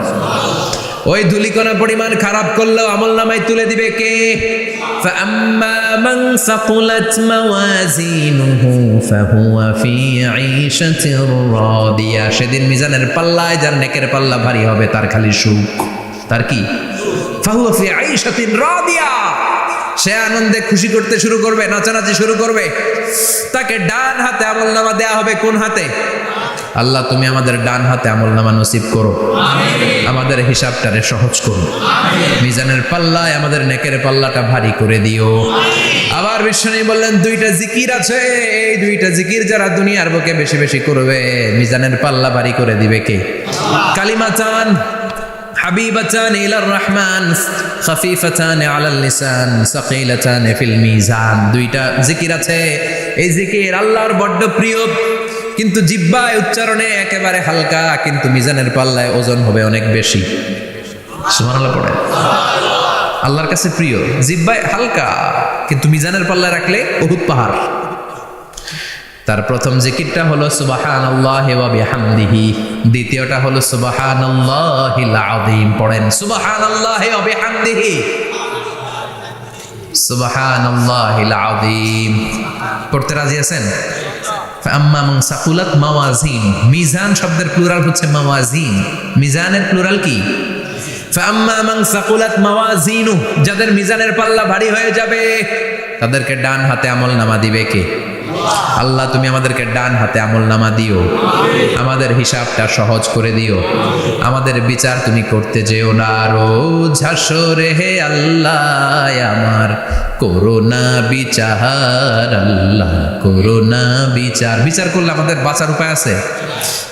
ওই ধূলিকণা পরিমাণ খারাপ করলেও আমলনামায় তুলে দিবে কে? ফাআম্মা মান সাকুলাত মাওয়াজিনুহু ফাহুয়া ফি আইশাতির রাদিয়া। সেদিন মিজানের পাল্লায় যার নেকের পাল্লা ভারী হবে তার খালি সুখ। তার কি? ফাহুয়া ফি আইশাতির রাদিয়া। সে আনন্দে খুশি করতে শুরু করবে, নাচানাচি শুরু করবে। তাকে ডান হাতে আমলনামা দেয়া হবে। কোন হাতে? আল্লাহ তুমি আমাদের ডান হাতে আমলনামা নসিব করো, আমাদের হিসাবটারে সহজ করো, মিজানের পাল্লায় আমাদের নেকের পাল্লাটা ভারী করে দিও। আবার বিশ্বনবী বললেন দুইটা জিকির আছে, এই দুইটা জিকির যারা দুনিয়ার বুকে বেশি বেশি করবে মিজানের পাল্লা ভারী করে দিবে কে? কালিমাতান হাবিবাতান ইলার রহমান খাফিফাতান আলাল লিসান সাকিলাতান ফিল মিজান। দুইটা জিকির আছে, এই জিকির আল্লাহর বড্ড প্রিয়, কিন্তু জিহ্বায় উচ্চারণে একেবারে হালকা, কিন্তু মিজানের পাল্লায় ওজন হবে অনেক বেশি। সুবহানাল্লাহ পড়ে। আল্লাহর কাছে প্রিয়, জিহ্বায় হালকা, কিন্তু মিজানের পাল্লায় রাখলে উহুদ পাহাড়। তার প্রথম জিকিরটা হলো সুবহানাল্লাহি ওয়া বিহামদিহি, দ্বিতীয়টা হলো সুবহানাল্লাহিল আযীম। পড়েন সুবহানাল্লাহি ওয়া বিহামদিহি, সুবহানাল্লাহিল আযীম। পড়তে রাজি আছেন? ফাআম্মা মান সাকুলাত মাওয়াজিন। মিজান শব্দের প্লুরাল হচ্ছে মাওয়াজিন। মিজানের প্লুরাল কি? ফাম্মা মান সাকুলাত মাওয়াজিনুহু, যাদের মিজানের পাল্লা ভারী হয়ে যাবে তাদেরকে ডান হাতে আমলনামা দিবে কে? আল্লাহ, তুমি আমাদেরকে ডান হাতে আমলনামা দিও, আমাদের হিসাবটা সহজ করে দিও, আমাদের বিচার তুমি করতে যেও না রোজ হাসরে হে আল্লাহ আমার করোনা বিচার, আল্লাহ করোনা বিচার। বিচার করলে আমাদের বাঁচার উপায় আছে?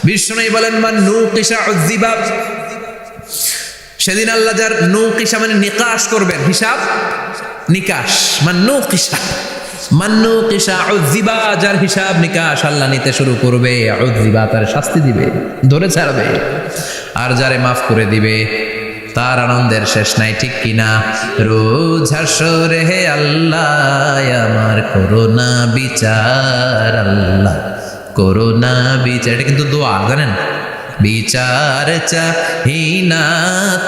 বিষ্ণু বলেন মান নুকিশা উযিবা, সেদিন আল্লাহ যার নুকিশা মানে নিকাশ করবেন, হিসাব নিকাশ, মান্নু কিসা উযিবা, যার হিসাব নিকাশ আল্লাহ নিতে শুরু করবে, উযিবা তার শাস্তি দিবে, ধরে ছাড়বে। আর যারে মাফ করে দিবে তার আনন্দের শেষ নাই, ঠিক কিনা? রোজ হাসরে হে আল্লাহ আমার করোনা বিচার, আল্লাহ করোনা বিচার। এটা কিন্তু দোয়া, জানেন? বিচার চাহি না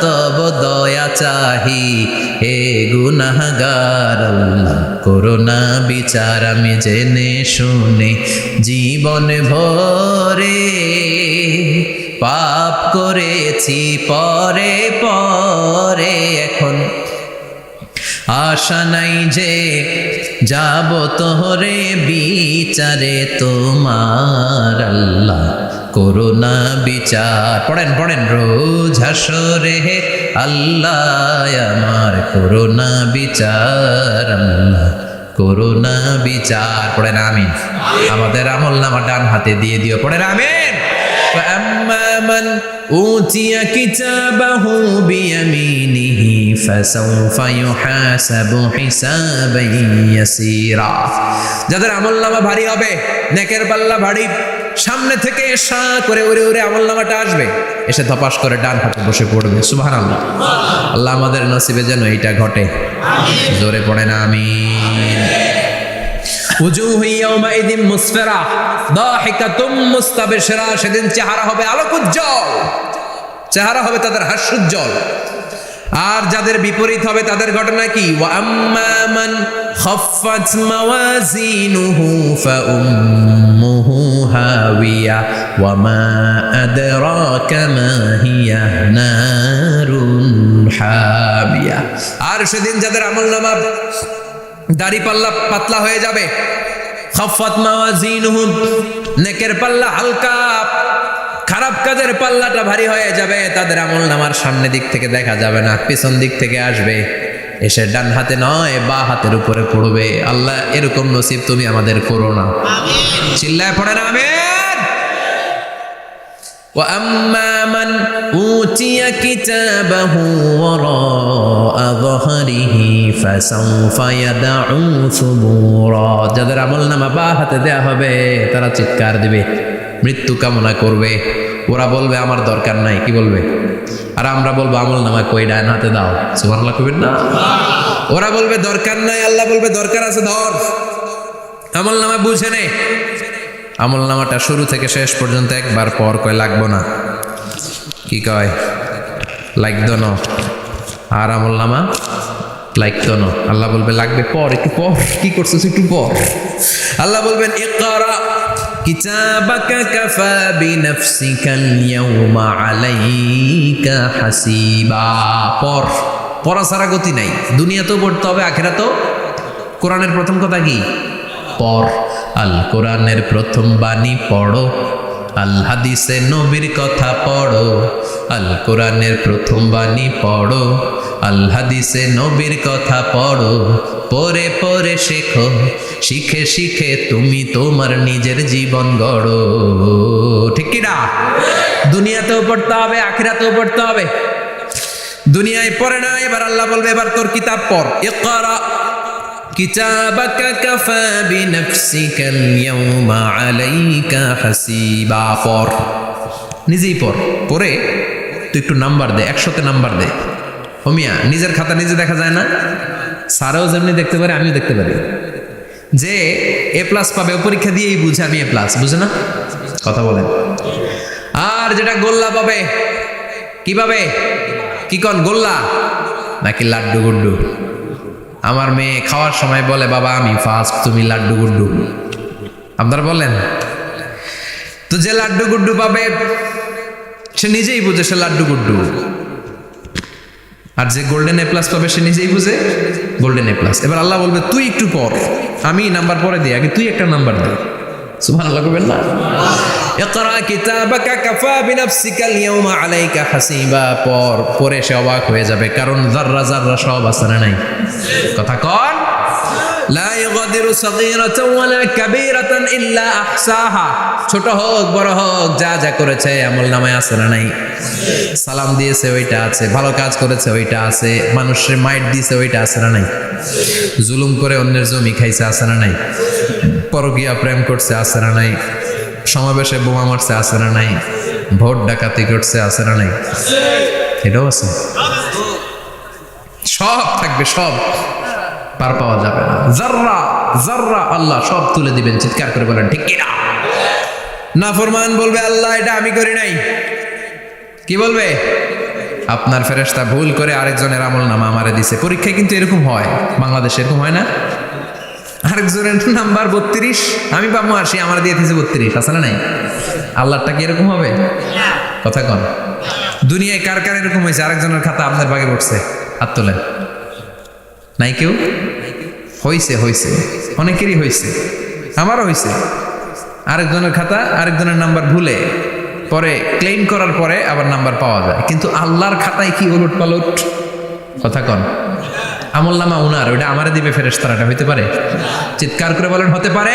তব দয়া চাহি হে গুনাহগার, আল্লাহ করোনা বিচার। আমি জেনে শুনে জীবন ভরে পাপ করেছি পরে পরে, এখন আশা নাই যে যাব তোরে বিচারে তোমার, আল্লাহ করোনা বিচার। পড়েন পড়েন, রোজ হাসরে হে আল্লাহ আমার করোনা বিচার, আল্লাহ করোনা বিচার। পড়েন আমিন। আমাদের আমলনামা ডান হাতে দিয়ে দিও, পড়েন আমিন। فأما من أوتي كتابه بيمينه فسوف يحاسب حسابا يسيرا, যাদের আমলনামা ভারী হবে, নেকের পাল্লা ভারী, সামনে থেকে সা করে উড়ে উড়ে আমলনামাটা আসবে, এসে ধপাস করে ডান হাতে বসে পড়বে। সুবহানাল্লাহ। আল্লাহ আমাদের নসিবে যেন এটা ঘটে, জোরে পড়েন আমিন। উজুহু ইয়াউমাইদিন মুসফিরা দাহিকাতুম মুস্তাবশিরা, সেদিন চেহারা হবে আলোকোজ্জ্বল, চেহারা হবে তাদের হাস্যোজ্জ্বল। আর যাদের বিপরীত হবে তাদের ঘটনা কি? ওয়া আম্মা মান খাফফাত মাওয়াজিনুহু ফাউম্মুহু হাওিয়া ওয়া মা আদরাকা মা হিয়া নারুন হামিয়া। আর সেদিন যাদের আমলনামা দাড়ি পাল্লা পাতলা হয়ে যাবে, খাফফাত মাওয়াজিনুহু নেকের পাল্লা হালকা, খারাপ কাজের পাল্লাটা ভারী হয়ে যাবে, তাদের আমলনামার সামনে দিক থেকে দেখা যাবে না, পিছন দিক থেকে আসবে, এসে ডান হাতে নয় বা হাতের উপরে পড়বে। আল্লাহ এরকম নসিব তুমি আমাদের করো না, চিল্লায় পড়েন আমিন। ওয়া আম্মা মান উতিয়া কিতাবাহু ওয়ারাআ যহরিহি ফাসাউফা ইয়াদউ সুবুরা, যাদের আমলনামা বা হাতে দেয়া হবে তারা চিৎকার দিবে, মৃত্যু কামনা করবে। ওরা বলবে আমার দরকার নাই, কি বলবে? আর আমরা বলবো আমলনামা কই, ডান হাতে দাও। সুবহানাল্লাহ কইবেন না? ওরা বলবে দরকার নাই, আল্লাহ বলবে দরকার আছে, ধর আমলনামা বুঝে নে। আমলনামাটা শুরু থেকে শেষ পর্যন্ত একবার পর কয় লাগবো না, কি কয়? লাগতো না। আর আমলনামা লাগতো না, আল্লাহ বলবে লাগবে পর, একটু পর, কি করছিস একটু পর। আল্লাহ বলবেন ইকরা কিতাবাকা কাফা বিনাফসিকাল ইয়াউমা আলাইকা হাসিবা, পর, পড়া ছাড়া গতি নাই। দুনিয়াতেও পড়তে হবে, আখিরাতেও। কোরআনের প্রথম কথা কি? পর। আল কোরআনের প্রথম বাণী পড়ো, আল হাদিসে নবীর কথা পড়ো। আল কোরআনের প্রথম বাণী পড়ো, আল হাদিসে নবীর কথা পড়ো। পড়ে পড়ে শেখো, শিখে শিখে তুমি তোমার নিজের জীবন গড়ো, ঠিক কি না? দুনিয়াতেও পড়তে হবে, আখিরাতেও পড়তে হবে। দুনিয়ায় পড়ে না, এবার আল্লাহ বলবে এবার তোর কিতাব পড়। ইকরা কিতাবাকা কাফা বিনাফসিকাল ইয়াউমা আলাইকা হাসিবা, পড়, নিজেই পড়। পড়ে তুই একটু নাম্বার দে, 100তে নাম্বার দে। হোমিয়া নিজের খাতা নিজে দেখা যায় না? স্যারও যেমনি দেখতে পারে, আমিও দেখতে পারি। যে এ প্লাস পাবে, ও পরীক্ষা দিয়েই বুঝে আমি এ প্লাস, বুঝে না? কথা বলেন। আর যেটা গোল্লা পাবে, কি পাবে? কি কন, গোল্লা নাকি লাড্ডু গুড্ডু? আমার মেয়ে খাওয়ার সময় বলে বাবা আমি ফার্স্ট, তুমি লাড্ডু গুড্ডু। আপনারা বলেন তো, যে লাড্ডু গুড্ডু পাবে সে নিজেই বুঝে সে লাড্ডু গুড্ডু। আর যে গোল্ডেন এ প্লাস পাবে সে নিজেই বুঝে গোল্ডেন এ প্লাস। এবার আল্লাহ বলবে তুই একটু পর, আমি নাম্বার পরে দিই, আগে তুই একটা নাম্বার দে। সুবহানাল্লাহ কইবেন না? ইকরা কিতাবাকা কাফা বিনাফসিকা আল-ইয়াওমা আলাইকা হাসিবা, পরে সে অবাক হয়ে যাবে, কারণ যাররা যাররা সব আছে না নাই? কথা কন। লা ইগাদিরু সাগীরাতান ওয়ালা কাবীরাতান ইল্লা আহসাহা, ছোট হোক বড় হোক যা যা করেছে আমলনামায় আছে না নাই? সালাম দিয়েছে ওইটা আছে, ভালো কাজ করেছে ওইটা আছে, মানুষের মাইট দিয়েছে ওইটা আছে না নাই? জুলুম করে অন্যের জমি খাইছে আছে না নাই? পরকীয়া প্রেম করছে আছে না নাই? সমাবেশে বোমা মারছে আছে না নাই? ভোট ডাকাতি করছে আছে না নাই? এটাও আছে, সব থাকবে, সব পার পাওয়া যাবে না। যাররা যাররা আল্লাহ সব তুলে দিবেন, চিৎকার করে বলেন ঠিক কিনা? নাফরমান বলবে আল্লাহ এটা আমি করি নাই। কি বলবে? আপনার ফেরেশতা ভুল করে আরেকজনের আমলনামা আমারে দিছে। পরীক্ষায় কিন্তু এরকম হয়, বাংলাদেশে এরকম হয় না? আরেকজনের নাম্বার 32, আমি পাবো 80, আমার দিয়ে দিয়েছে 32, আছে না নাই? আল্লাহটা কি এরকম হবে? কথা কন। দুনিয়ায় কার কার এরকম হয়েছে আরেকজনের খাতা আপনার ভাগে পড়ছে? হাত তোলেন। নাই কেউ? হইছে, হইছে, অনেকেরই হইছে, আমারও হইছে। আরেকজনের খাতা আরেকজনের নাম্বার ভুলে পরে ক্লেম করার পরে আবার নাম্বার পাওয়া যায়, কিন্তু আল্লাহর খাতায় কি উলট পালট? কথা কন। আমলনামা উনার, ওইটা আমারে দিবে ফেরেশতারা, এটা হইতে পারে? চিৎকার করে বলেন হতে পারে?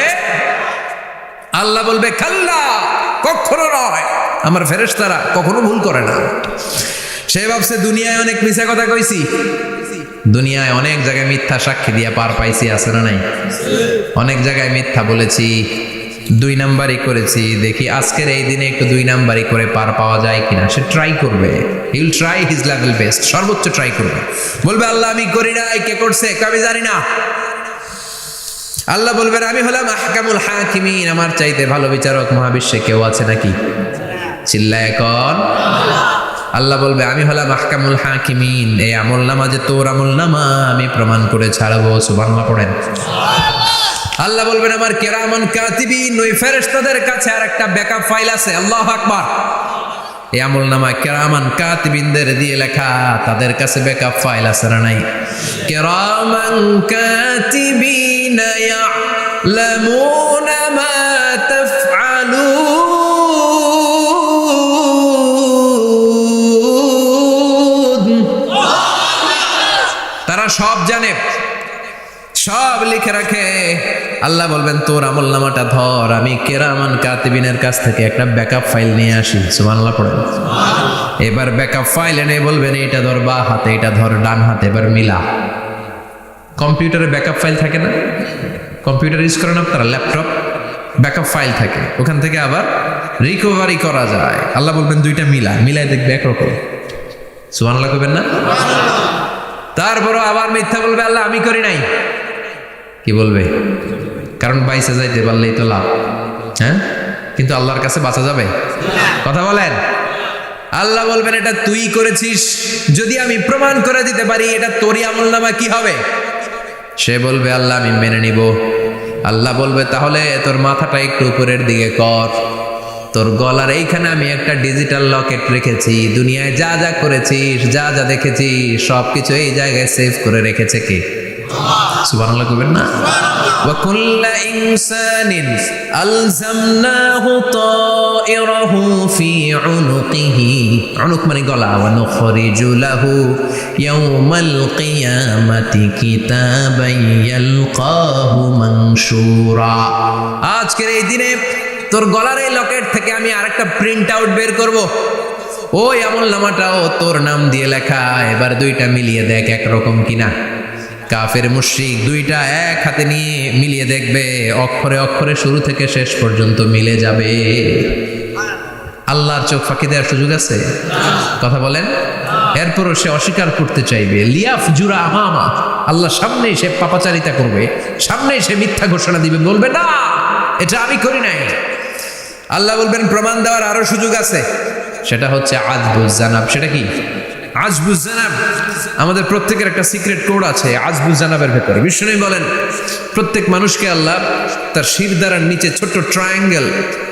আল্লাহ বলবে খাল্লা, কখনো নয়, আমার ফেরেশতারা কখনো ভুল করে না। সে ভাবছে দুনিয়ায় অনেক মিথ্যা কথা কইছি, দুনিয়ায় অনেক জায়গায় মিথ্যা সাক্ষী দিয়া পার পাইছি, আছে না নাই? অনেক জায়গায় মিথ্যা বলেছি, 2 নাম্বারই করেছি, দেখি আজকের এই দিনে একটু 2 নাম্বারই করে পার পাওয়া যায় কিনা। সে ট্রাই করবে, he will try his level best, সর্বোচ্চ ট্রাই করবে। বলবে আল্লাহ আমি করি নাই, কে করছে আমি জানি না। আল্লাহ বলবেন আমি হলাম আহকামুল হাকিমিন, আমার চাইতে ভালো বিচারক মহাবিশ্বে কেউ আছে নাকি? চিল্লায় কন। আল্লাহ বলবে আমি হলাম আহকামুল হাকিমিন, এই আমলনামা যে তোর আমলনামা আমি প্রমাণ করে ছাড়বো। সুবহানাল্লাহ পড়েন। আল্লাহ বলবেন আমার কিরামান কাতিবিন, ওই ফেরেশতাদের কাছে আর একটা ব্যাকআপ ফাইল আছে। আল্লাহু আকবার। এই আমলনামা কিরামান কাতিবিনদের দিয়ে লেখা, তাদের কাছে ব্যাকআপ ফাইল আছে না নাই? কিরামান কাতিবিন ইয়ালামুনা মা তাফআলুন, তারা সব জানে, সব লিখে রাখে। আল্লাহ বলবেন তোর আমলনামাটা ধর, আমি কিরামান কাতিবিনের কাছ থেকে একটা ব্যাকআপ ফাইল নিয়ে আসি। সুবহানাল্লাহ পড়েন। এবার ব্যাকআপ ফাইল এনে বলবেন এটা ধর বা হাতে, এটা ধর ডান হাতে, এবার মিলা। কম্পিউটারে ব্যাকআপ ফাইল থাকে না? কম্পিউটার ইউজ করেন আপনারা? ল্যাপটপ ব্যাকআপ ফাইল থাকে, ওখান থেকে আবার রিকভারি করা যায়। আল্লাহ বলবেন দুইটা মিলাই দেখবে একরকম। সুবহানাল্লাহ কইবেন না? তারপরও আবার মিথ্যা বলবে আল্লাহ আমি করি নাই। কি বলবে? কারণ বাইসে যাইতে পারলেই তো লাভ, হ্যাঁ? কিন্তু আল্লাহর কাছে বাঁচা যাবে? কথা বলেন। আল্লাহ বলবেন এটা তুই করেছিস, যদি আমি প্রমাণ করে দিতে পারি এটা তোরই আমলনামা, কি হবে? সে বলবে আল্লাহ আমি মেনে নিব। আল্লাহ বলবে তাহলে তোর মাথাটা একটু উপরের দিকে কর, তোর গলার এইখানে আমি একটা ডিজিটাল লকেট রেখেছি, দুনিয়ায় যা যা করেছিস, যা যা দেখেছিস সবকিছু এই জায়গায় সেভ করে রেখেছে কে? সুবহানাল্লাহ কইবেন না? ওয়া কুল্লা ইনসানিন আলজামনাহু তায়রাহু ফি উনুকিহি, উনুক মানে গলা, ওয়া নুখরিজু লাহু ইয়াওমাল কিয়ামাতি কিতাবান ইয়ালকাহু মানশুরা। আজকের এই দিনে তোর গলার এই লকেট থেকে আমি আরেকটা প্রিন্ট আউট বের করব, ওই আমলনামাটাও তোর নাম দিয়ে লেখা। এবার দুইটা মিলিয়ে দেখ একরকম কিনা। কাফের মুশরিক দুইটা এক হাতে নিয়ে মিলিয়ে দেখবে, অক্ষরে অক্ষরে শুরু থেকে শেষ পর্যন্ত মিলে যাবে। আল্লাহর চোখ ফাঁকি দেওয়ার সুযোগ আছে? কথা বলেন। এরপরও সে অস্বীকার করতে চাইবে। লিয়াফ জুরা আমামা, আল্লাহর সামনেই সে পাপাচারিতা করবে, সামনেই সে মিথ্যা ঘোষণা দিবে, বলবে না এটা আমি করি নাই। আল্লাহ বলবেন প্রমাণ দেওয়ার আরো সুযোগ আছে, সেটা হচ্ছে আজবুজ জানাব। সেটা কি? আজবুজ জানাব। আমাদের প্রত্যেকের একটা সিক্রেট কোড আছে আজবুজ জানাবের ভেতরে। বিষ্ণু বলেন প্রত্যেক মানুষকে আল্লাহ তার শিরদাঁড়ার নিচে ছোট্ট ট্রায়াঙ্গেল,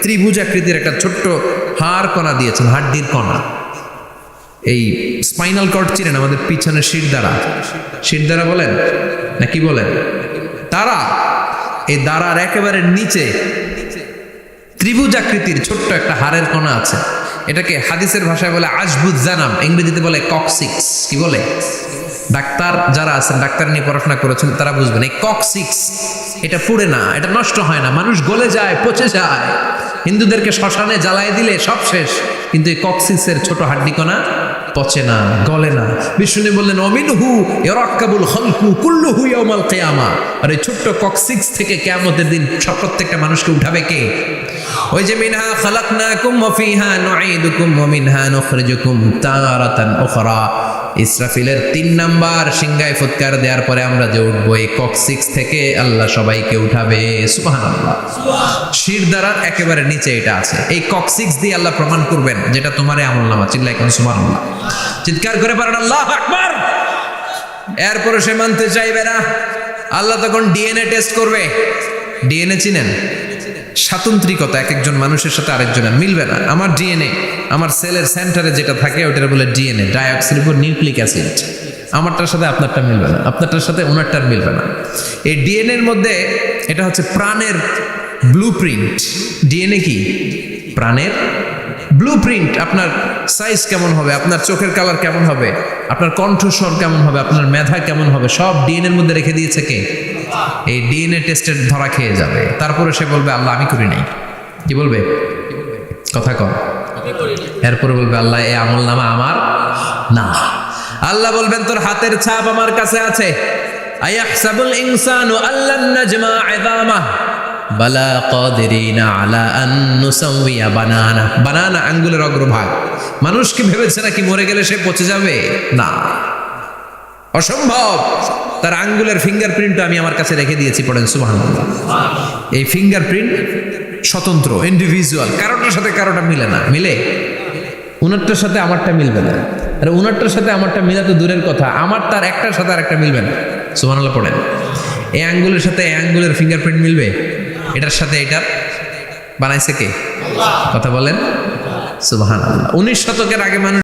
ত্রিভুজ আকৃতির একটা ছোট্ট হাড় কণা দিয়েছেন, হাড্ডির কণা। এই স্পাইনাল কর্ড চিনেন, আমাদের পিছনের শিরদাঁড়া বলেন না কি বলেন, তারা, এই দাঁড়ার একেবারে নিচে ত্রিভুজ আকৃতির ছোট্ট একটা হাড়ের কণা আছে, এটাকে হাদিসের ভাষায় বলে আজবুজ্জানাম, ইংরেজিতে বলে কক্সিক্স। কি বলে? ডাক্তার যারা আছেন, ডাক্তার নিয়ে পড়াশোনা করেছেন তারা বুঝবেন, এই কক্সিক্স এটা পুড়ে না, এটা নষ্ট হয় না, মানুষ গলে যায়, পচে যায়, হিন্দুদেরকে শ্মশানে জ্বালায় দিলে সব শেষ, কিন্তু এই কক্সিক্সের ছোট হাড্ডিকণা পচে না, গলে না। বিষ্ণু বললেন অমিনহু ইয়ারাক্কাবুল খালকু কুল্লুহু ইয়াউমাল কিয়ামা, আর এই ছোট্ট কক্সিক্স থেকে কিয়ামতের দিন সব প্রত্যেকটা মানুষকে উঠাবে কে? ওই যে মিনহা খালাকনাকুম ওয়া ফিহা নুঈদুকুম ওয়া মিনহা নুখরিজুকুম তারাতান উখরা। ইসরাফিলের 3 নাম্বার সিংহায় ফুৎকার দেওয়ার পরে আমরা যে উঠবো, এই কক্সিক্স থেকে আল্লাহ সবাইকে উঠাবে। সুবহানাল্লাহ। শিরদাঁড়ার একেবারে নিচে এটা আছে, এই কক্সিক্স দিয়ে আল্লাহ প্রমাণ করবেন যেটা তোমার আমলনামা। চিল্লায় কোন সুবহানাল্লাহ, চিৎকার করে পারেন আল্লাহু আকবার। এরপরে সে মানতে চাইবে না, আল্লাহ তখন ডিএনএ টেস্ট করবে। ডিএনএ চিনেন? স্বাতন্ত্রিকতা, এক একজন মানুষের সাথে আরেকজনের মিলবে না। আমার ডিএনএ, আমার সেলের সেন্টারে যেটা থাকে ওটার বলে ডিএনএ, ডাইঅক্সিরিবোনিউক্লিক অ্যাসিড। আমারটার সাথে আপনারটা মিলবে না, আপনারটার সাথে ওনারটার মিলবে না। এই ডিএনএর মধ্যে এটা হচ্ছে প্রাণের ব্লুপ্রিন্ট। ডিএনএ কি? প্রাণের ব্লুপ্রিন্ট। আপনার সাইজ কেমন হবে, আপনার চোখের কালার কেমন হবে, আপনার কণ্ঠস্বর কেমন হবে, আপনার মেধা কেমন হবে, সব ডিএনএর মধ্যে রেখে দিয়েছে কে? এই ডিএনএ টেস্টের ধরা খেয়ে যাবে, তারপরে সে বলবে আল্লাহ আমি করি নাই। কি বলবে? কথা কম। এরপরে বলবে আল্লাহ এই আমলনামা আমার না। আল্লাহ বলবেন তোর হাতের ছাপ আমার কাছে আছে। আয়াহসাবুল ইনসানু আল্লান নাজমা ইযামা বালা কাদিরিনা আলা আন নুসাউইয়া বানানা। বানানা আঙ্গুলের অগ্রভাগ। মানুষ কি ভেবেছে নাকি মরে গেলে সে পচে যাবে? না, অসম্ভব। তার আঙ্গুলের ফিঙ্গারপ্রিন্ট আমি আমার কাছে রেখে দিয়েছি। পড়েন সুবহানাল্লাহ। এই ফিঙ্গারপ্রিন্ট স্বতন্ত্র, ইন্ডিভিজুয়াল, কারোটার সাথে কারোটা মিলে না। মিলে? উনারটার সাথে আমারটা মিলবে না, আর উনারটার সাথে আমারটা মিলা তো দূরের কথা, আমার তার একটার সাথে আরেকটা মিলবে না। সুবহানাল্লাহ পড়েন। এই আঙ্গুলের সাথে এই আঙ্গুলের ফিঙ্গারপ্রিন্ট মিলবে? এটার সাথে এটার বানাইছে কে? কথা বলেন সুবহানাল্লাহ। 19 শতকের আগে মানুষ